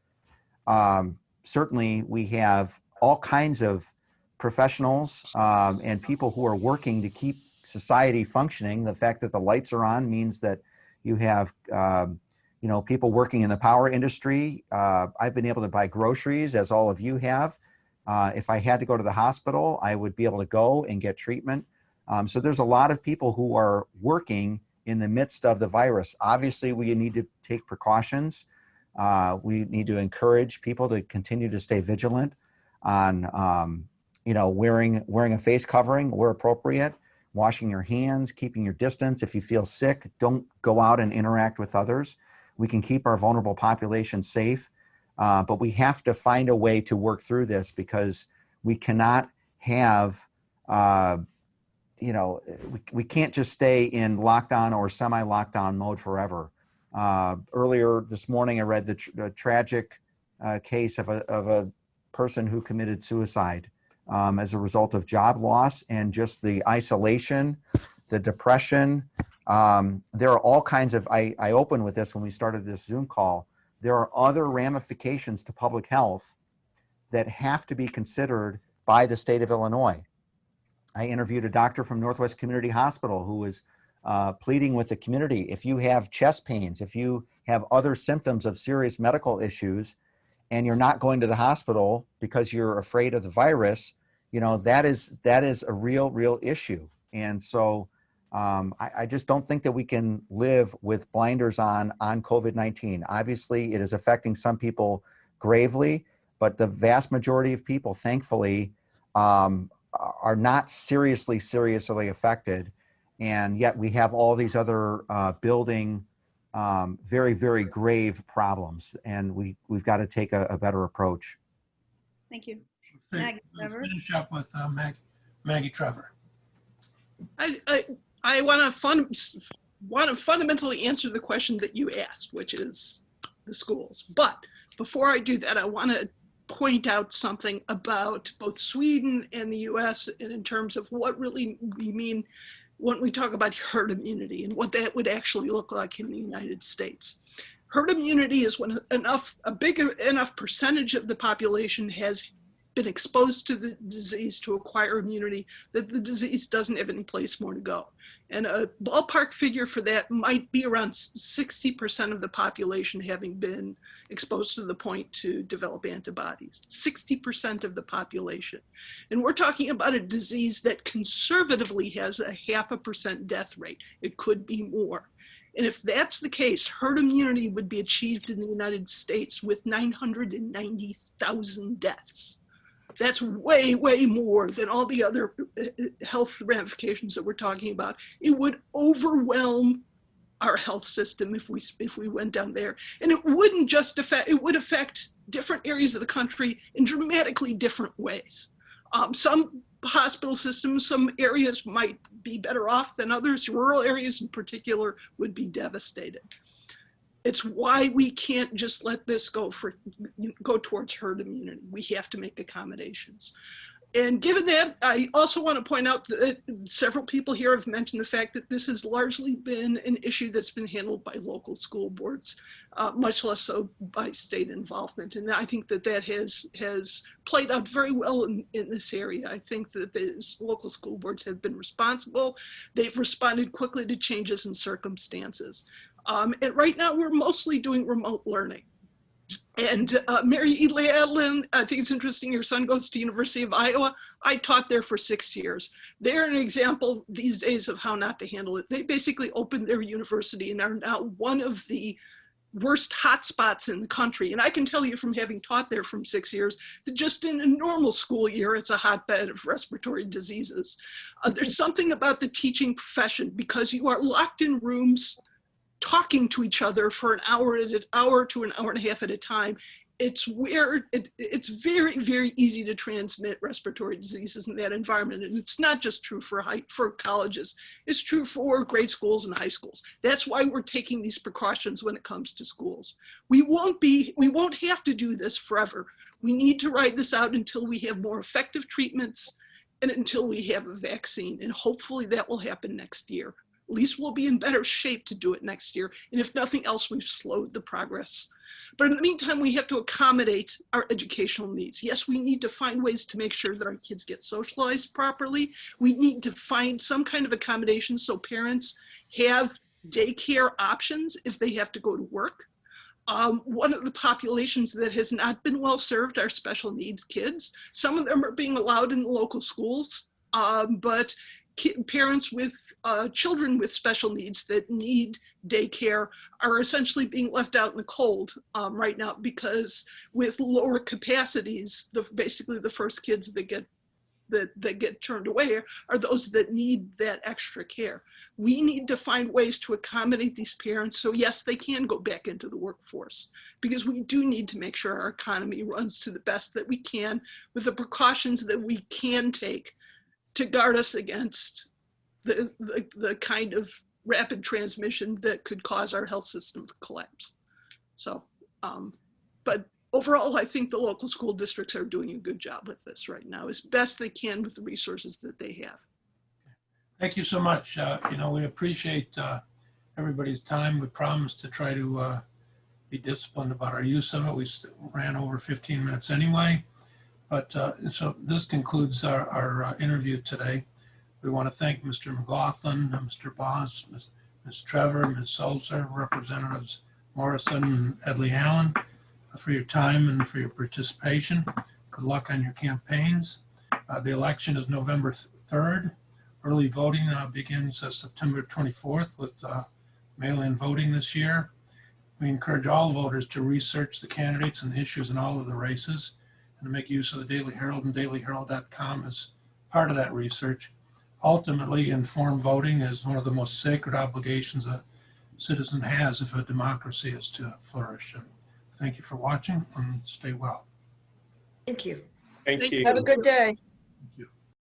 Certainly, we have all kinds of professionals and people who are working to keep society functioning. The fact that the lights are on means that you have people working in the power industry. I've been able to buy groceries, as all of you have. If I had to go to the hospital, I would be able to go and get treatment. So there's a lot of people who are working in the midst of the virus. Obviously, we need to take precautions. We need to encourage people to continue to stay vigilant on, wearing a face covering where appropriate, washing your hands, keeping your distance. If you feel sick, don't go out and interact with others. We can keep our vulnerable population safe, but we have to find a way to work through this, because we cannot have, we can't just stay in lockdown or semi-lockdown mode forever. Earlier this morning, I read the tragic case of a person who committed suicide as a result of job loss and just the isolation, the depression. There are all kinds of, I opened with this when we started this Zoom call, there are other ramifications to public health that have to be considered by the state of Illinois. I interviewed a doctor from Northwest Community Hospital who was pleading with the community. If you have chest pains, if you have other symptoms of serious medical issues, and you're not going to the hospital because you're afraid of the virus, that is a real issue. And so I just don't think that we can live with blinders on COVID-19. Obviously, it is affecting some people gravely, but the vast majority of people, thankfully, are not seriously affected. And yet we have all these other building very, very grave problems, and we've got to take a better approach. Thank you. We'll Maggie Trevor. finish up with Maggie Trevor. I want to fundamentally answer the question that you asked, which is the schools. But before I do that, I want to point out something about both Sweden and the US, and in terms of what really we mean when we talk about herd immunity and what that would actually look like in the United States. Herd immunity is when a big enough percentage of the population has been exposed to the disease to acquire immunity that the disease doesn't have any place more to go. And a ballpark figure for that might be around 60% of the population having been exposed to the point to develop antibodies. 60% of the population. And we're talking about a disease that conservatively has a 0.5% death rate. It could be more. And if that's the case, herd immunity would be achieved in the United States with 990,000 deaths. That's way, way more than all the other health ramifications that we're talking about. It would overwhelm our health system if we went down there. And it wouldn't just affect, it would affect different areas of the country in dramatically different ways. Some hospital systems, some areas might be better off than others. Rural areas in particular would be devastated. It's why we can't just let this go towards herd immunity. We have to make accommodations. And given that, I also want to point out that several people here have mentioned the fact that this has largely been an issue that's been handled by local school boards, much less so by state involvement. And I think that that has played out very well in this area. I think that the local school boards have been responsible. They've responded quickly to changes in circumstances. And right now we're mostly doing remote learning. And Mary E. Ladlin, I think it's interesting, your son goes to University of Iowa. I taught there for 6 years. They're an example these days of how not to handle it. They basically opened their university and are now one of the worst hotspots in the country. And I can tell you from having taught there for 6 years, that just in a normal school year, it's a hotbed of respiratory diseases. There's something about the teaching profession because you are locked in rooms talking to each other for an hour to an hour and a half at a time. It's weird. It's very, very easy to transmit respiratory diseases in that environment. And it's not just true for colleges. It's true for grade schools and high schools. That's why we're taking these precautions when it comes to schools. We won't have to do this forever. We need to ride this out until we have more effective treatments and until we have a vaccine. And hopefully that will happen next year. At least we'll be in better shape to do it next year. And if nothing else, we've slowed the progress. But in the meantime, we have to accommodate our educational needs. Yes, we need to find ways to make sure that our kids get socialized properly. We need to find some kind of accommodation so parents have daycare options if they have to go to work. One of the populations that has not been well served are special needs kids. Some of them are being allowed in the local schools, but parents with children with special needs that need daycare are essentially being left out in the cold right now, because with lower capacities, basically the first kids that get turned away are those that need that extra care. We need to find ways to accommodate these parents so yes, they can go back into the workforce, because we do need to make sure our economy runs to the best that we can with the precautions that we can take to guard us against the kind of rapid transmission that could cause our health system to collapse. So, but overall, I think the local school districts are doing a good job with this right now, as best they can with the resources that they have. Thank you so much. We appreciate everybody's time. We promised to try to be disciplined about our use of it. We ran over 15 minutes anyway. But so this concludes our interview today. We want to thank Mr. McLaughlin, Mr. Boss, Ms. Trevor, Ms. Sulzer, Representatives Morrison and Edley Allen for your time and for your participation. Good luck on your campaigns. The election is November 3rd. Early voting begins September 24th with mail-in voting this year. We encourage all voters to research the candidates and the issues in all of the races, and to make use of the Daily Herald and dailyherald.com as part of that research. Ultimately, informed voting is one of the most sacred obligations a citizen has if a democracy is to flourish. And thank you for watching and stay well. Thank you. Thank you. Have a good day.